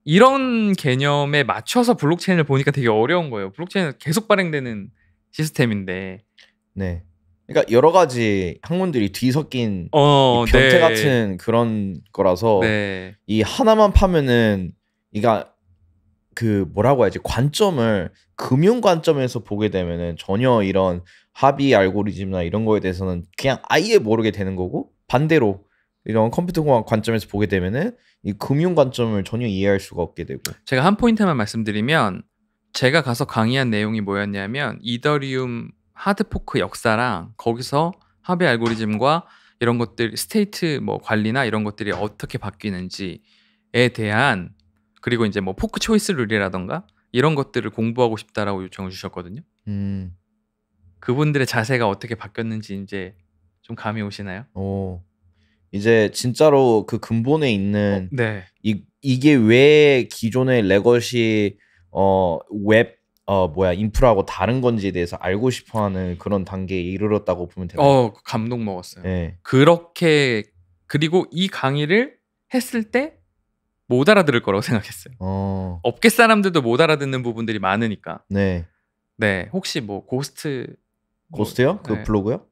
이런 개념에 맞춰서 블록체인을 보니까 되게 어려운 거예요. 블록체인은 계속 발행되는 시스템인데. 네. 그러니까 여러 가지 학문들이 뒤섞인 이 변태 네. 같은 그런 거라서 네. 이 하나만 파면은 그러니까 그 뭐라고 해야지 관점을 금융 관점에서 보게 되면은 전혀 이런 합의 알고리즘이나 이런 거에 대해서는 그냥 아예 모르게 되는 거고 반대로 이런 컴퓨터 공학 관점에서 보게 되면은 이 금융 관점을 전혀 이해할 수가 없게 되고. 제가 한 포인트만 말씀드리면 제가 가서 강의한 내용이 뭐였냐면 이더리움 하드포크 역사랑 거기서 합의 알고리즘과 이런 것들 스테이트 뭐 관리나 이런 것들이 어떻게 바뀌는지에 대한 그리고 이제 뭐 포크 초이스 룰이라던가 이런 것들을 공부하고 싶다라고 요청을 주셨거든요. 그분들의 자세가 어떻게 바뀌었는지 이제 좀 감이 오시나요? 이제 진짜로 그 근본에 있는 네. 이게 왜 기존의 레거시 웹 인프라하고 다른 건지에 대해서 알고 싶어하는 그런 단계에 이르렀다고 보면 되나요? 감동 먹었어요. 네. 그렇게 그리고 이 강의를 했을 때 못 알아들을 거라고 생각했어요. 업계 사람들도 못 알아듣는 부분들이 많으니까. 네. 네, 혹시 뭐 고스트요? 그 네. 블로그요?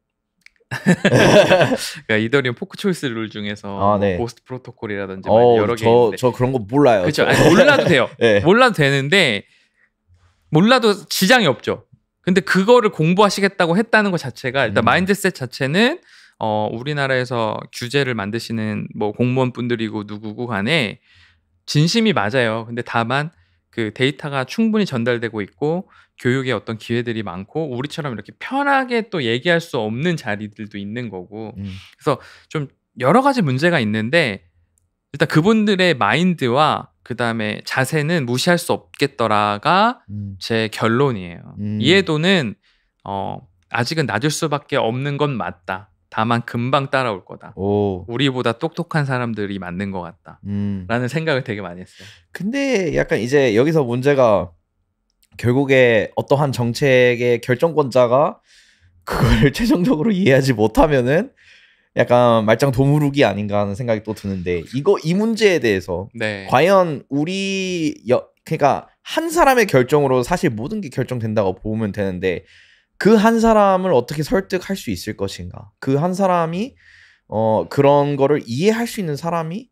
그러니까 이더리움 포크 초이스 룰 중에서 네. 고스트 프로토콜이라든지 여러 개 있는데 저 그런 거 몰라요. 그렇죠. 몰라도 돼요. 네. 몰라도 되는데 몰라도 지장이 없죠. 근데 그거를 공부하시겠다고 했다는 것 자체가 일단 마인드셋 자체는 우리나라에서 규제를 만드시는 뭐 공무원분들이고 누구고 간에 진심이 맞아요. 근데 다만 그 데이터가 충분히 전달되고 있고 교육의 어떤 기회들이 많고 우리처럼 이렇게 편하게 또 얘기할 수 없는 자리들도 있는 거고 그래서 좀 여러 가지 문제가 있는데 일단 그분들의 마인드와 그 다음에 자세는 무시할 수 없겠더라가 제 결론이에요. 이해도는 아직은 낮을 수밖에 없는 건 맞다. 다만 금방 따라올 거다. 우리보다 똑똑한 사람들이 맞는 것 같다. 라는 생각을 되게 많이 했어요. 근데 약간 이제 여기서 문제가 결국에 어떠한 정책의 결정권자가 그걸 최종적으로 이해하지 못하면은 약간 말짱 도무룩이 아닌가 하는 생각이 또 드는데 이 문제에 대해서 네. 과연 그러니까 한 사람의 결정으로 사실 모든 게 결정된다고 보면 되는데 그 한 사람을 어떻게 설득할 수 있을 것인가? 그 한 사람이 그런 거를 이해할 수 있는 사람이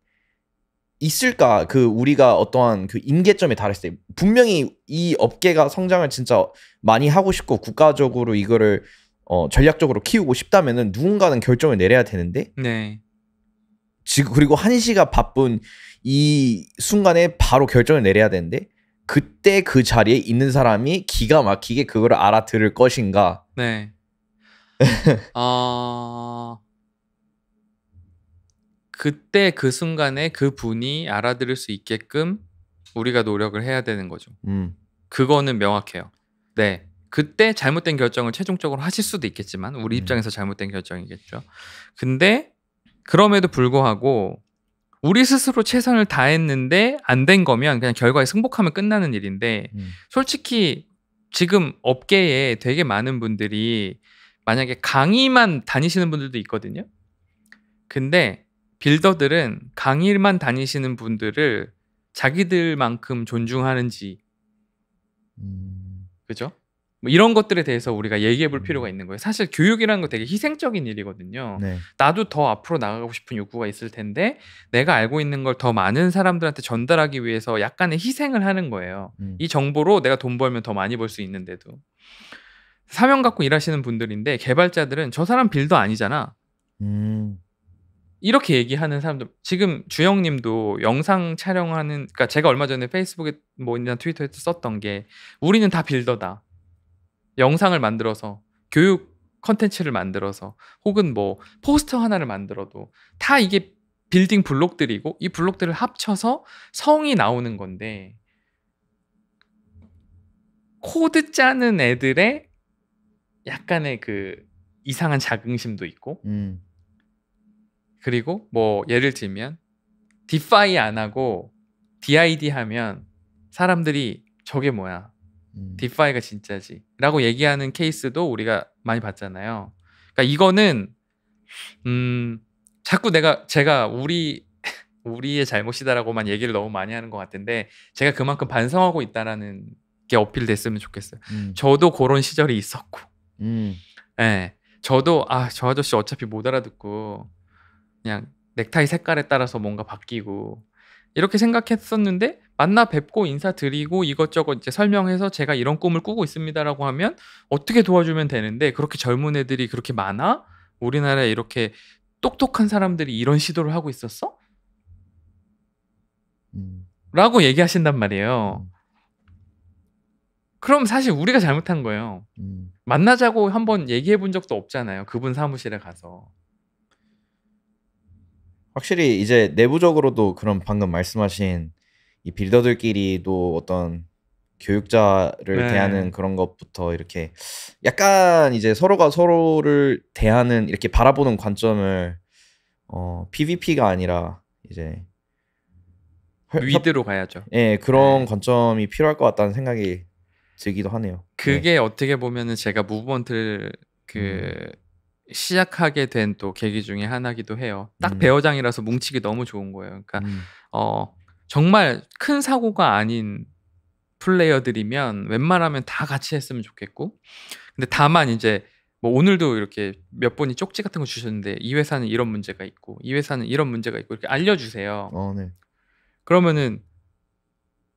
있을까? 그 우리가 어떠한 그 임계점에 달했을 때 분명히 이 업계가 성장을 진짜 많이 하고 싶고 국가적으로 이거를 전략적으로 키우고 싶다면은 누군가는 결정을 내려야 되는데 네. 지금 그리고 한시가 바쁜 이 순간에 바로 결정을 내려야 되는데 그때 그 자리에 있는 사람이 기가 막히게 그걸 알아들을 것인가? 네. 그때 그 순간에 그 분이 알아들을 수 있게끔 우리가 노력을 해야 되는 거죠. 그거는 명확해요. 네. 그때 잘못된 결정을 최종적으로 하실 수도 있겠지만 우리 입장에서 잘못된 결정이겠죠. 근데 그럼에도 불구하고 우리 스스로 최선을 다했는데 안 된 거면 그냥 결과에 승복하면 끝나는 일인데 솔직히 지금 업계에 되게 많은 분들이 만약에 강의만 다니시는 분들도 있거든요. 근데 빌더들은 강의만 다니시는 분들을 자기들만큼 존중하는지 그죠? 뭐 이런 것들에 대해서 우리가 얘기해 볼 필요가 있는 거예요. 사실 교육이라는 거 되게 희생적인 일이거든요. 네. 나도 더 앞으로 나가고 싶은 욕구가 있을 텐데 내가 알고 있는 걸 더 많은 사람들한테 전달하기 위해서 약간의 희생을 하는 거예요. 이 정보로 내가 돈 벌면 더 많이 벌 수 있는데도. 사명 갖고 일하시는 분들인데 개발자들은 저 사람 빌더 아니잖아. 이렇게 얘기하는 사람들 지금 주영님도 영상 촬영하는 그러니까 제가 얼마 전에 페이스북에 뭐나 트위터에 썼던 게 우리는 다 빌더다. 영상을 만들어서 교육 컨텐츠를 만들어서 혹은 뭐 포스터 하나를 만들어도 다 이게 빌딩 블록들이고 이 블록들을 합쳐서 성이 나오는 건데 코드 짜는 애들의 약간의 그 이상한 자긍심도 있고 그리고 뭐 예를 들면 디파이 안 하고 DID 하면 사람들이 저게 뭐야 디파이가 진짜지 라고 얘기하는 케이스도 우리가 많이 봤잖아요. 그러니까 이거는 자꾸 제가 우리의 잘못이다라고만 얘기를 너무 많이 하는 것 같은데 제가 그만큼 반성하고 있다라는 게 어필됐으면 좋겠어요. 저도 그런 시절이 있었고 네, 저도 저 아저씨 어차피 못 알아듣고 그냥 넥타이 색깔에 따라서 뭔가 바뀌고 이렇게 생각했었는데 만나 뵙고 인사드리고 이것저것 이제 설명해서 제가 이런 꿈을 꾸고 있습니다라고 하면 어떻게 도와주면 되는데 그렇게 젊은 애들이 그렇게 많아? 우리나라에 이렇게 똑똑한 사람들이 이런 시도를 하고 있었어? 라고 얘기하신단 말이에요. 그럼 사실 우리가 잘못한 거예요. 만나자고 한번 얘기해 본 적도 없잖아요. 그분 사무실에 가서. 확실히 이제 내부적으로도 그런 방금 말씀하신 이 빌더들끼리도 어떤 교육자를 네. 대하는 그런 것부터 이렇게 약간 이제 서로가 서로를 대하는 이렇게 바라보는 관점을 PVP가 아니라 이제 위드로 가야죠. 예, 그런 네. 관점이 필요할 것 같다는 생각이 들기도 하네요. 네. 그게 어떻게 보면은 제가 무브먼트를 그 시작하게 된 또 계기 중에 하나기도 해요. 딱 배어장이라서 뭉치기 너무 좋은 거예요. 그러니까 정말 큰 사고가 아닌 플레이어들이면 웬만하면 다 같이 했으면 좋겠고, 근데 다만 이제 뭐 오늘도 이렇게 몇 분이 쪽지 같은 거 주셨는데 이 회사는 이런 문제가 있고 이 회사는 이런 문제가 있고 이렇게 알려주세요. 네. 그러면은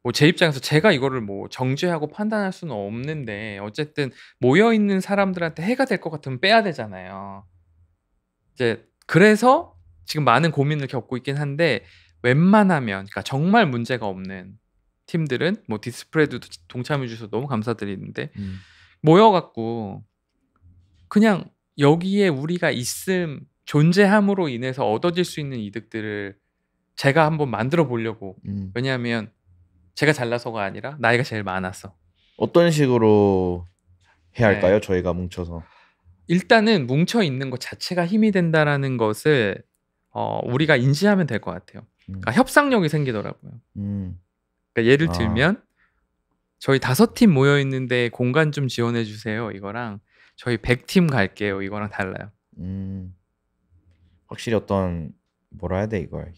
뭐 제 입장에서 제가 이거를 뭐 정죄하고 판단할 수는 없는데 어쨌든 모여 있는 사람들한테 해가 될 것 같으면 빼야 되잖아요. 이제 그래서 지금 많은 고민을 겪고 있긴 한데, 웬만하면 그러니까 정말 문제가 없는 팀들은 뭐 디스프레드도 동참해 주셔서 너무 감사드리는데 모여 갖고 그냥 여기에 우리가 존재함으로 인해서 얻어질 수 있는 이득들을 제가 한번 만들어 보려고. 왜냐하면 제가 잘나서가 아니라 나이가 제일 많았어. 어떤 식으로 해야 네. 할까요? 저희가 뭉쳐서. 일단은 뭉쳐 있는 것 자체가 힘이 된다라는 것을 우리가 인지하면 될 것 같아요. 그러니까 협상력이 생기더라고요. 그러니까 예를 들면 저희 5팀 모여 있는데 공간 좀 지원해 주세요. 이거랑 저희 100팀 갈게요. 이거랑 달라요. 확실히 어떤 뭐라 해야 돼 이걸,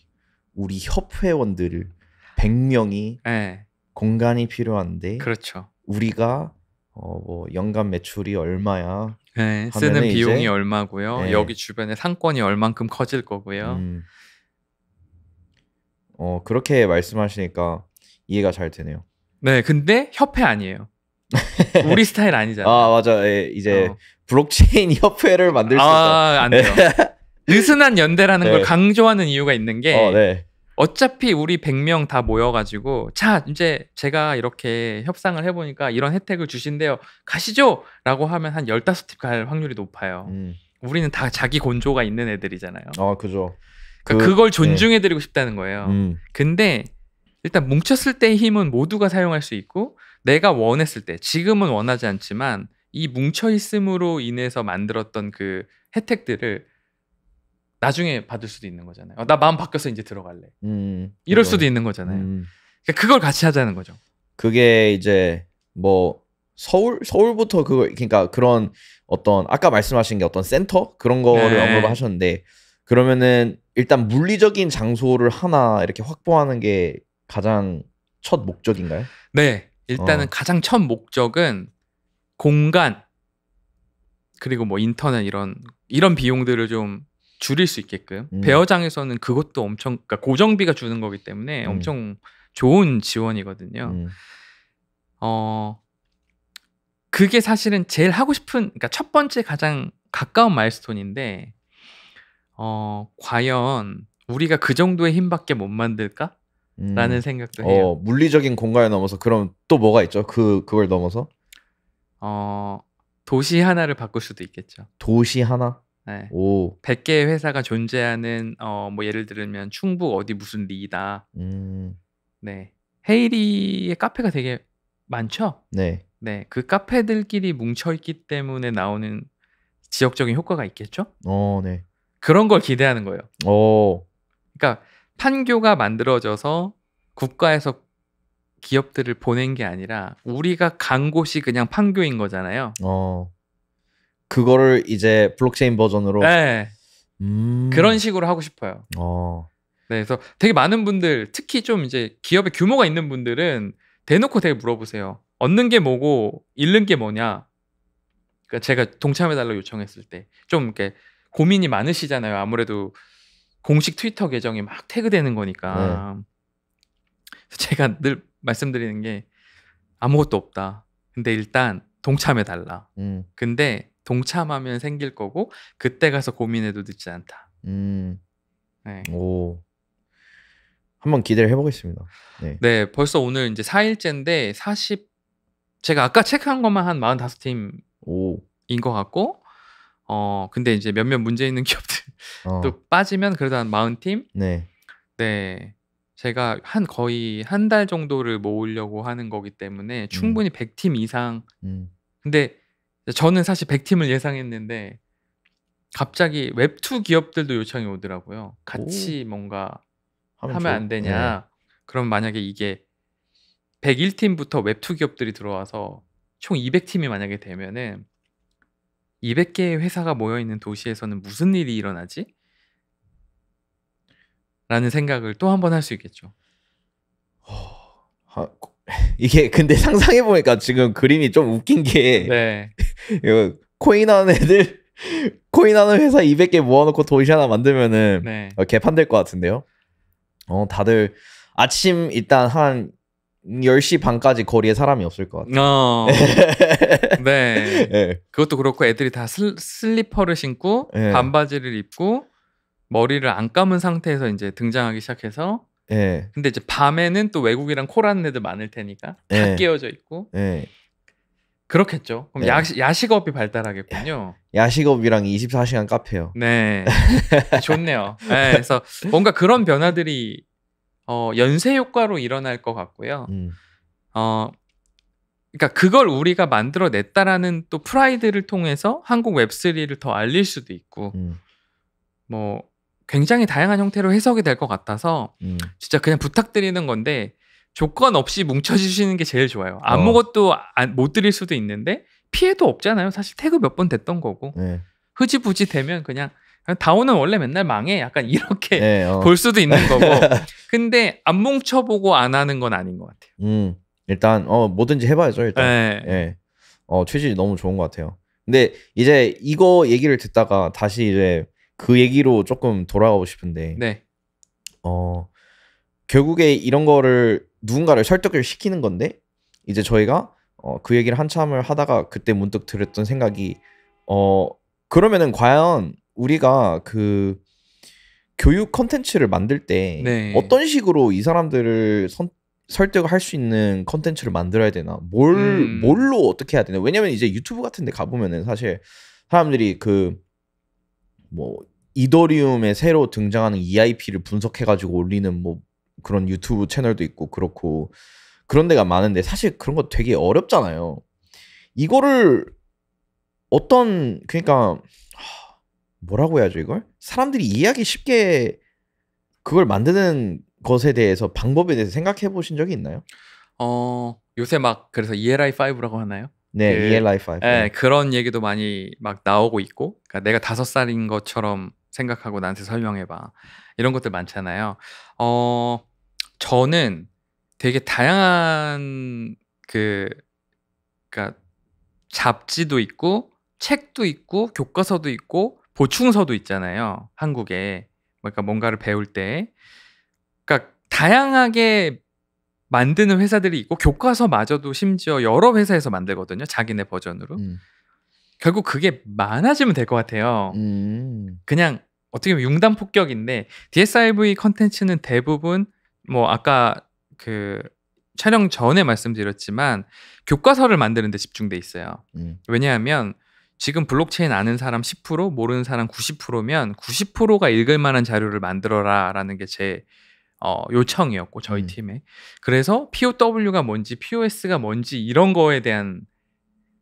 우리 협회원들 100명이 네. 공간이 필요한데 그렇죠. 우리가 뭐 연간 매출이 얼마야? 네, 쓰는 하면은 비용이 이제 얼마고요. 네. 여기 주변에 상권이 얼만큼 커질 거고요. 그렇게 말씀하시니까 이해가 잘 되네요. 네, 근데 협회 아니에요. 우리 스타일 아니잖아요. 아 맞아. 예, 이제 블록체인 협회를 만들 수 있다. 안 돼요. 느슨한 연대라는 네. 걸 강조하는 이유가 있는 게 네. 어차피 우리 100명 다 모여가지고 자 이제 제가 이렇게 협상을 해보니까 이런 혜택을 주신대요. 가시죠! 라고 하면 한 15팀 갈 확률이 높아요. 우리는 다 자기 곤조가 있는 애들이잖아요. 그죠. 그러니까 그걸 존중해드리고 싶다는 거예요. 근데 일단 뭉쳤을 때의 힘은 모두가 사용할 수 있고, 내가 원했을 때, 지금은 원하지 않지만 이 뭉쳐있음으로 인해서 만들었던 그 혜택들을 나중에 받을 수도 있는 거잖아요. 나 마음 바뀌어서 이제 들어갈래. 이럴 수도 있는 거잖아요. 그러니까 그걸 같이 하자는 거죠. 그게 이제 뭐 서울부터 그러니까 그런 어떤 아까 말씀하신 게 어떤 센터 그런 거를 언급하셨는데, 그러면은 일단 물리적인 장소를 하나 이렇게 확보하는 게 가장 첫 목적인가요? 네, 일단은 가장 첫 목적은 공간, 그리고 뭐 인터넷 이런 비용들을 좀 줄일 수 있게끔. 배어장에서는 그것도 엄청, 그러니까 고정비가 주는 거기 때문에 엄청 좋은 지원이거든요. 그게 사실은 제일 하고 싶은, 그러니까 첫 번째 가장 가까운 마일스톤인데, 과연 우리가 그 정도의 힘밖에 못 만들까? 라는 생각도 해요. 물리적인 공간을 넘어서 그럼 또 뭐가 있죠? 그걸 넘어서? 도시 하나를 바꿀 수도 있겠죠. 도시 하나? 네. 오. 100개의 회사가 존재하는 뭐 예를 들면 충북 어디 무슨 리다. 네. 헤이리의 카페가 되게 많죠? 네. 네. 그 카페들끼리 뭉쳐 있기 때문에 나오는 지역적인 효과가 있겠죠? 네. 그런 걸 기대하는 거예요. 그러니까 판교가 만들어져서 국가에서 기업들을 보낸 게 아니라 우리가 간 곳이 그냥 판교인 거잖아요. 그거를 이제 블록체인 버전으로. 네. 그런 식으로 하고 싶어요. 네, 그래서 되게 많은 분들, 특히 좀 이제 기업의 규모가 있는 분들은 대놓고 되게 물어보세요. 얻는 게 뭐고 잃는 게 뭐냐. 그러니까 제가 동참해달라고 요청했을 때 좀 이렇게 고민이 많으시잖아요. 아무래도 공식 트위터 계정이 막 태그되는 거니까. 제가 늘 말씀드리는 게 아무것도 없다. 근데 일단 동참해달라. 근데 동참하면 생길 거고 그때 가서 고민해도 늦지 않다. 네. 오. 한번 기대를 해보겠습니다. 네. 네, 벌써 오늘 이제 4일째인데 제가 아까 체크한 것만 한 45팀인 것 같고, 근데 이제 몇몇 문제 있는 기업들 또 빠지면 그래도 한 40팀? 네. 네. 제가 거의 한 달 정도를 모으려고 하는 거기 때문에 음. 충분히 100팀 이상. 음. 근데 저는 사실 100팀을 예상했는데 갑자기 웹2 기업들도 요청이 오더라고요. 같이 뭔가 하면 안 네. 되냐. 그럼 만약에 이게 101팀부터 웹2 기업들이 들어와서 총 200팀이 만약에 되면은 200개의 회사가 모여 있는 도시에서는 무슨 일이 일어나지? 라는 생각을 또 한 번 할 수 있겠죠. 이게 근데 상상해 보니까 지금 그림이 좀 웃긴 게 네. 이거 코인하는 애들 코인하는 회사 200개 모아놓고 도시 하나 만들면은 네. 개판될 것 같은데요. 다들 아침 일단 한 10시 반까지 거리에 사람이 없을 것 같아요. 네. 네. 그것도 그렇고 애들이 다 슬리퍼를 신고 네. 반바지를 입고 머리를 안 감은 상태에서 이제 등장하기 시작해서 네. 근데 이제 밤에는 또 외국이랑 콜하는 애들 많을 테니까 다 네. 깨어져 있고 네. 그렇겠죠. 그럼 네. 야식업이 발달하겠군요. 야식업이랑 24시간 카페요. 네. 좋네요. 네, 그래서 뭔가 그런 변화들이 연쇄 효과로 일어날 것 같고요. 그러니까 그걸 우리가 만들어냈다라는 또 프라이드를 통해서 한국 웹3를 더 알릴 수도 있고 뭐 굉장히 다양한 형태로 해석이 될 것 같아서 진짜 그냥 부탁드리는 건데 조건 없이 뭉쳐주시는 게 제일 좋아요. 아무것도 못 드릴 수도 있는데 피해도 없잖아요. 사실 태그 몇 번 됐던 거고 네. 흐지부지 되면 그냥 다오는 원래 맨날 망해 약간 이렇게 네, 볼 수도 있는 거고 근데 안 뭉쳐보고 안 하는 건 아닌 것 같아요. 일단 뭐든지 해봐야죠 일단. 네. 취지 너무 좋은 것 같아요. 근데 이제 이거 얘기를 듣다가 다시 이제 그 얘기로 조금 돌아가고 싶은데 네. 결국에 이런 거를 누군가를 설득을 시키는 건데 이제 저희가 그 얘기를 한참을 하다가 그때 문득 들었던 생각이 그러면은 과연 우리가 그 교육 컨텐츠를 만들 때 네. 어떤 식으로 이 사람들을 설득을 할 수 있는 컨텐츠를 만들어야 되나? 뭘로 어떻게 해야 되나? 왜냐면 이제 유튜브 같은 데 가보면은 사실 사람들이 그 뭐 이더리움에 새로 등장하는 EIP를 분석해가지고 올리는 뭐 그런 유튜브 채널도 있고 그렇고 그런 데가 많은데 사실 그런 거 되게 어렵잖아요. 이거를 그러니까 뭐라고 해야죠 이걸? 사람들이 이해하기 쉽게 그걸 만드는 것에 대해서 방법에 대해서 생각해 보신 적이 있나요? 요새 막 그래서 ELI5라고 하나요? 네, ELI5. 네, 그런 얘기도 많이 막 나오고 있고, 그러니까 내가 5살인 것처럼 생각하고 나한테 설명해봐. 이런 것들 많잖아요. 저는 되게 다양한 그러니까 잡지도 있고, 책도 있고, 교과서도 있고, 보충서도 있잖아요. 한국에. 그러니까 뭔가를 배울 때. 그러니까 다양하게 만드는 회사들이 있고 교과서마저도 심지어 여러 회사에서 만들거든요. 자기네 버전으로. 결국 그게 많아지면 될 것 같아요. 그냥 어떻게 보면 융단폭격인데 DSIV 컨텐츠는 대부분 뭐 아까 그 촬영 전에 말씀드렸지만 교과서를 만드는 데 집중돼 있어요. 왜냐하면 지금 블록체인 아는 사람 10% 모르는 사람 90%면 90%가 읽을 만한 자료를 만들어라라는 게 제 요청이었고 저희 팀에. 그래서 POW가 뭔지 POS가 뭔지 이런 거에 대한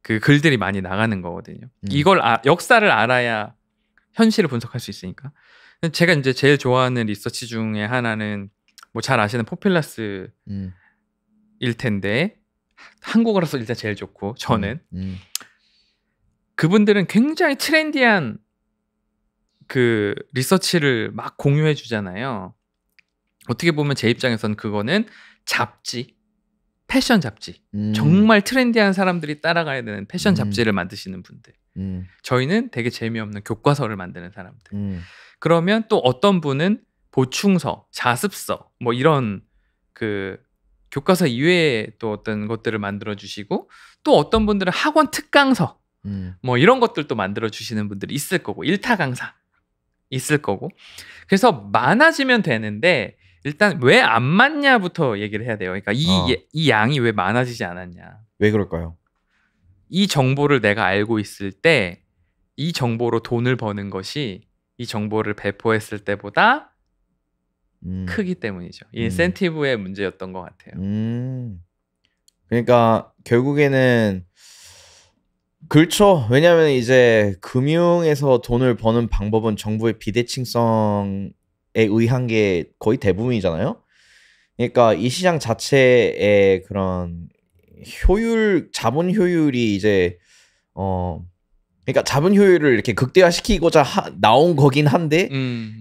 그 글들이 많이 나가는 거거든요. 이걸 역사를 알아야 현실을 분석할 수 있으니까. 제가 이제 제일 좋아하는 리서치 중에 하나는 뭐 잘 아시는 포퓰러스일 텐데 한국어라서 일단 제일 좋고 저는 그분들은 굉장히 트렌디한 그 리서치를 막 공유해 주잖아요. 어떻게 보면 제 입장에서는 그거는 잡지, 패션 잡지. 정말 트렌디한 사람들이 따라가야 되는 패션 잡지를 만드시는 분들. 저희는 되게 재미없는 교과서를 만드는 사람들. 그러면 또 어떤 분은 보충서, 자습서 뭐 이런 그 교과서 이외에 또 어떤 것들을 만들어 주시고 또 어떤 분들은 학원 특강서 뭐 이런 것들도 만들어 주시는 분들이 있을 거고 일타 강사 있을 거고 그래서 많아지면 되는데 일단 왜 안 맞냐부터 얘기를 해야 돼요. 그러니까 이 양이 왜 많아지지 않았냐. 왜 그럴까요? 이 정보를 내가 알고 있을 때 이 정보로 돈을 버는 것이 이 정보를 배포했을 때보다 크기 때문이죠. 이 음. 인센티브의 문제였던 것 같아요. 그러니까 결국에는 그렇죠. 왜냐하면 이제 금융에서 돈을 버는 방법은 정부의 비대칭성에 의한 게 거의 대부분이잖아요. 그러니까 이 시장 자체의 그런 효율, 자본 효율이 이제 그러니까 자본 효율을 이렇게 극대화시키고자 나온 거긴 한데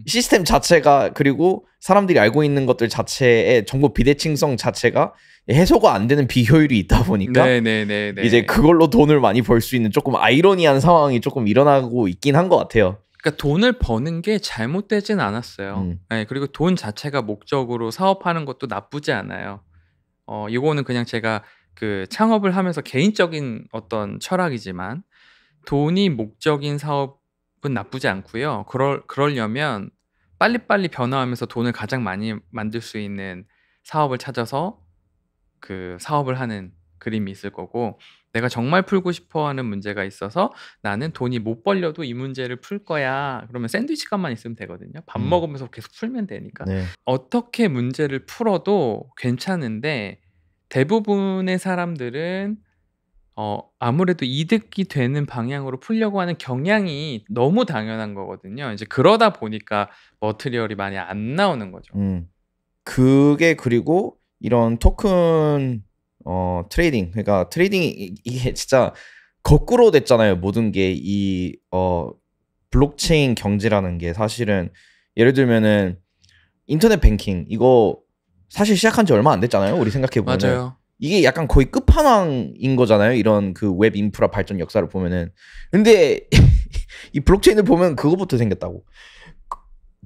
시스템 자체가 그리고 사람들이 알고 있는 것들 자체의 정보 비대칭성 자체가 해소가 안 되는 비효율이 있다 보니까 네네네. 이제 그걸로 돈을 많이 벌 수 있는 조금 아이러니한 상황이 조금 일어나고 있긴 한 것 같아요. 그러니까 돈을 버는 게 잘못되진 않았어요. 네, 그리고 돈 자체가 목적으로 사업하는 것도 나쁘지 않아요. 이거는 그냥 제가 그 창업을 하면서 개인적인 어떤 철학이지만 돈이 목적인 사업은 나쁘지 않고요. 그러려면 빨리빨리 변화하면서 돈을 가장 많이 만들 수 있는 사업을 찾아서 그 사업을 하는 그림이 있을 거고, 내가 정말 풀고 싶어하는 문제가 있어서 나는 돈이 못 벌려도 이 문제를 풀 거야. 그러면 샌드위치 값만 있으면 되거든요. 밥 먹으면서 계속 풀면 되니까. 네. 어떻게 문제를 풀어도 괜찮은데 대부분의 사람들은 아무래도 이득이 되는 방향으로 풀려고 하는 경향이 너무 당연한 거거든요. 이제 그러다 보니까 머티리얼이 많이 안 나오는 거죠. 그게 그리고 이런 토큰 트레이딩, 그러니까 트레이딩이 이게 진짜 거꾸로 됐잖아요. 모든 게 이 블록체인 경제라는 게 사실은 예를 들면은 인터넷 뱅킹 이거 사실 시작한 지 얼마 안 됐잖아요. 우리 생각해 보면 맞아요. 이게 약간 거의 끝판왕인 거잖아요. 이런 그 웹 인프라 발전 역사를 보면은. 근데 이 블록체인을 보면 그거부터 생겼다고.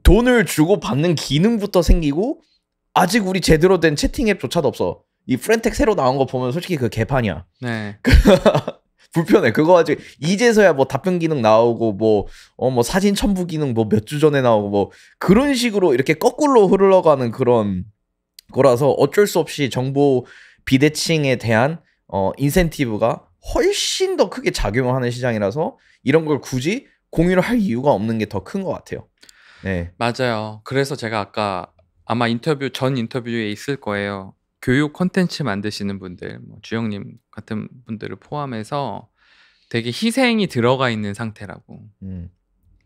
돈을 주고 받는 기능부터 생기고 아직 우리 제대로 된 채팅 앱조차도 없어. 이 프렌텍 새로 나온 거 보면 솔직히 그 개판이야. 네. 불편해. 그거 아직 이제서야 뭐 답변 기능 나오고 뭐 사진 첨부 기능 뭐 몇 주 전에 나오고 뭐 그런 식으로 이렇게 거꾸로 흘러가는 그런 거라서 어쩔 수 없이 정보 비대칭에 대한 인센티브가 훨씬 더 크게 작용을 하는 시장이라서 이런 걸 굳이 공유를 할 이유가 없는 게 더 큰 것 같아요. 네. 맞아요. 그래서 제가 아까 아마 전 인터뷰에 있을 거예요. 교육 콘텐츠 만드시는 분들, 뭐 주영님 같은 분들을 포함해서 되게 희생이 들어가 있는 상태라고.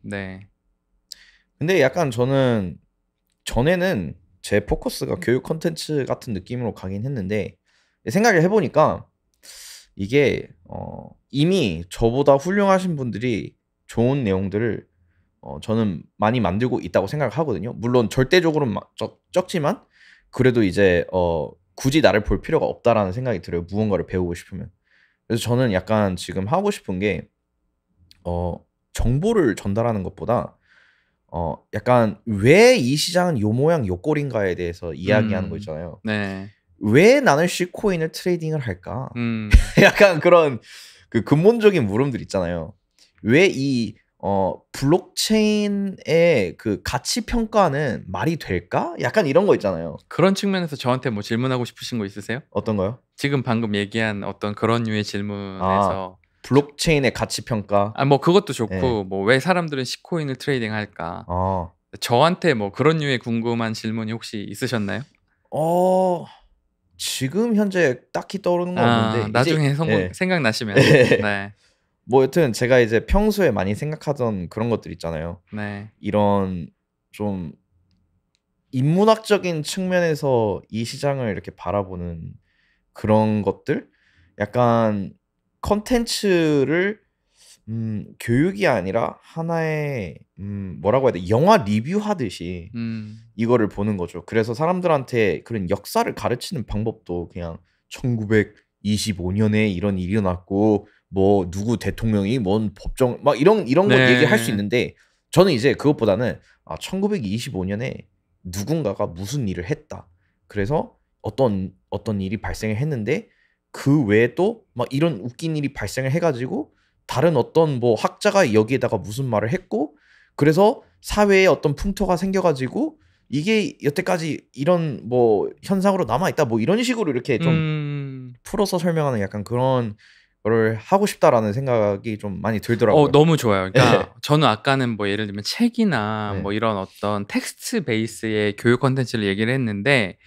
네. 근데 약간 저는 전에는 제 포커스가 교육 콘텐츠 같은 느낌으로 가긴 했는데 생각을 해보니까 이게 이미 저보다 훌륭하신 분들이 좋은 내용들을 저는 많이 만들고 있다고 생각을 하거든요. 물론 절대적으로는 적지만 그래도 이제 굳이 나를 볼 필요가 없다라는 생각이 들어요. 무언가를 배우고 싶으면. 그래서 저는 약간 지금 하고 싶은 게 정보를 전달하는 것보다 약간 왜 이 시장은 요 모양 요 꼴인가에 대해서 이야기하는 거 있잖아요. 네. 왜 나는 C코인을 트레이딩을 할까? 음. 약간 그런 그 근본적인 물음들 있잖아요. 왜 이 블록체인의 그 가치 평가는 말이 될까? 약간 이런 거 있잖아요. 그런 측면에서 저한테 뭐 질문하고 싶으신 거 있으세요? 어떤 거요? 지금 방금 얘기한 어떤 그런 류의 질문에서 블록체인의 가치 평가. 뭐 그것도 좋고 네. 뭐 왜 사람들은 C코인을 트레이딩 할까? 저한테 뭐 그런 류의 궁금한 질문이 혹시 있으셨나요? 지금 현재 딱히 떠오르는 건 없는데 나중에 이제 생각나시면 네. 뭐 여튼 제가 이제 평소에 많이 생각하던 그런 것들 있잖아요. 네. 이런 좀 인문학적인 측면에서 이 시장을 이렇게 바라보는 그런 것들? 약간 컨텐츠를 교육이 아니라 하나의 뭐라고 해야 돼? 영화 리뷰하듯이 이거를 보는 거죠. 그래서 사람들한테 그런 역사를 가르치는 방법도 그냥 1925년에 이런 일이 일어났고 뭐 누구 대통령이 뭔 법정 막 이런 거 네. 얘기할 수 있는데 저는 이제 그것보다는 1925년에 누군가가 무슨 일을 했다. 그래서 어떤 일이 발생을 했는데 그 외에 또 막 이런 웃긴 일이 발생을 해가지고 다른 어떤 뭐 학자가 여기에다가 무슨 말을 했고 그래서 사회에 어떤 풍토가 생겨가지고 이게 여태까지 이런 뭐 현상으로 남아있다 뭐 이런 식으로 이렇게 좀 풀어서 설명하는 약간 그런 거를 하고 싶다라는 생각이 좀 많이 들더라고요. 너무 좋아요. 그러니까 네. 저는 아까는 뭐 예를 들면 책이나 네. 뭐 이런 어떤 텍스트 베이스의 교육 콘텐츠를 얘기를 했는데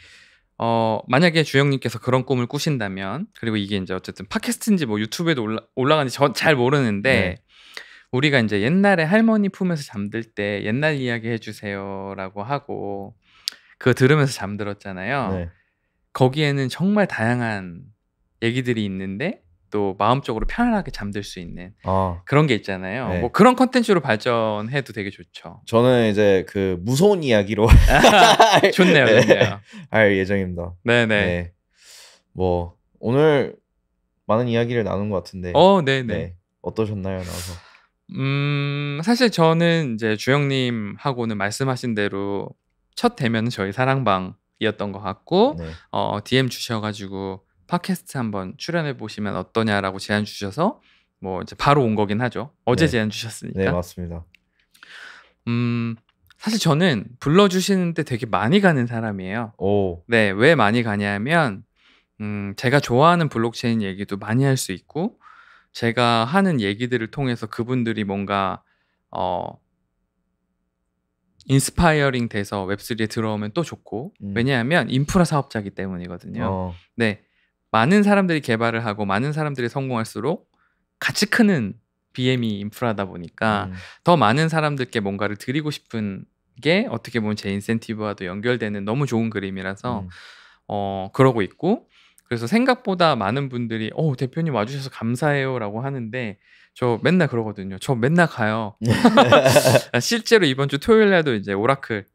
만약에 주영님께서 그런 꿈을 꾸신다면, 그리고 이게 이제 어쨌든 팟캐스트인지 뭐 유튜브에도 올라가는지 저 잘 모르는데 네. 우리가 이제 옛날에 할머니 품에서 잠들 때 옛날 이야기 해주세요라고 하고 그거 들으면서 잠들었잖아요. 네. 거기에는 정말 다양한 얘기들이 있는데 또 마음적으로 편안하게 잠들 수 있는 아, 그런 게 있잖아요. 네. 뭐 그런 컨텐츠로 발전해도 되게 좋죠. 저는 이제 그 무서운 이야기로 좋네요, 네, 좋네요. 할 예정입니다. 네네. 네. 뭐 오늘 많은 이야기를 나눈 것 같은데 네네. 네. 어떠셨나요, 나와서? 사실 저는 이제 주영님하고는 말씀하신 대로 첫 대면은 저희 사랑방이었던 것 같고 네. DM 주셔가지고 팟캐스트 한번 출연해 보시면 어떠냐라고 제안 주셔서 뭐 이제 바로 온 거긴 하죠. 어제 네. 제안 주셨으니까. 네, 맞습니다. 사실 저는 불러주시는데 되게 많이 가는 사람이에요. 오, 네, 왜 많이 가냐면 제가 좋아하는 블록체인 얘기도 많이 할 수 있고 제가 하는 얘기들을 통해서 그분들이 뭔가 인스파이어링 돼서 웹3에 들어오면 또 좋고, 왜냐하면 인프라 사업자이기 때문이거든요. 네, 많은 사람들이 개발을 하고 많은 사람들이 성공할수록 같이 크는 BM이 인프라다 보니까 더 많은 사람들께 뭔가를 드리고 싶은 게 어떻게 보면 제 인센티브와도 연결되는 너무 좋은 그림이라서 그러고 있고, 그래서 생각보다 많은 분들이 대표님 와주셔서 감사해요라고 하는데 저 맨날 그러거든요. 저 맨날 가요. 실제로 이번 주 토요일 날도 이제 오라클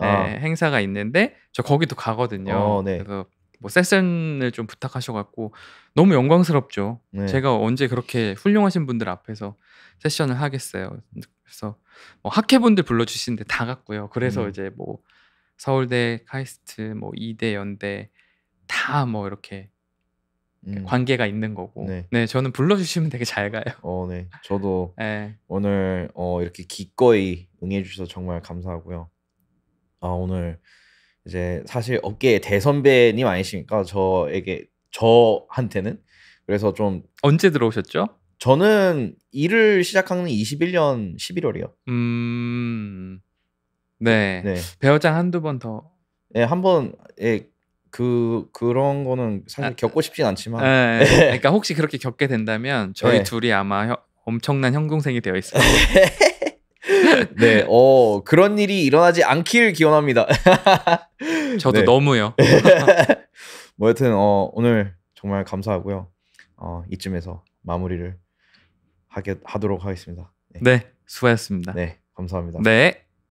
행사가 있는데 저 거기도 가거든요. 네. 그래서 뭐 세션을 좀 부탁하셔갖고 너무 영광스럽죠. 네. 제가 언제 그렇게 훌륭하신 분들 앞에서 세션을 하겠어요. 그래서 뭐 학회분들 불러주시는데 다 갔고요. 그래서 이제 뭐 서울대, 카이스트, 뭐 이대, 연대 다 뭐 이렇게 관계가 있는 거고. 네. 네, 저는 불러주시면 되게 잘 가요. 네. 저도 네. 오늘 이렇게 기꺼이 응해주셔서 정말 감사하고요. 오늘 이제 사실 업계의 대선배님 아니십니까? 저한테는. 그래서 좀 언제 들어오셨죠? 저는 일을 시작한 21년 11월이요. 네. 네. 배어장 한두 번 더. 네, 한번 그런 거는 사실 겪고 싶진 않지만. 네. 그러니까 혹시 그렇게 겪게 된다면 저희 둘이 아마 엄청난 형동생이 되어 있어요. 네, 그런 일이 일어나지 않길 기원합니다. 저도 너무요. 뭐 여튼 오늘 정말 감사하고요. 이쯤에서 마무리를 하도록 하겠습니다. 네, 수고하셨습니다. 네, 감사합니다. 네.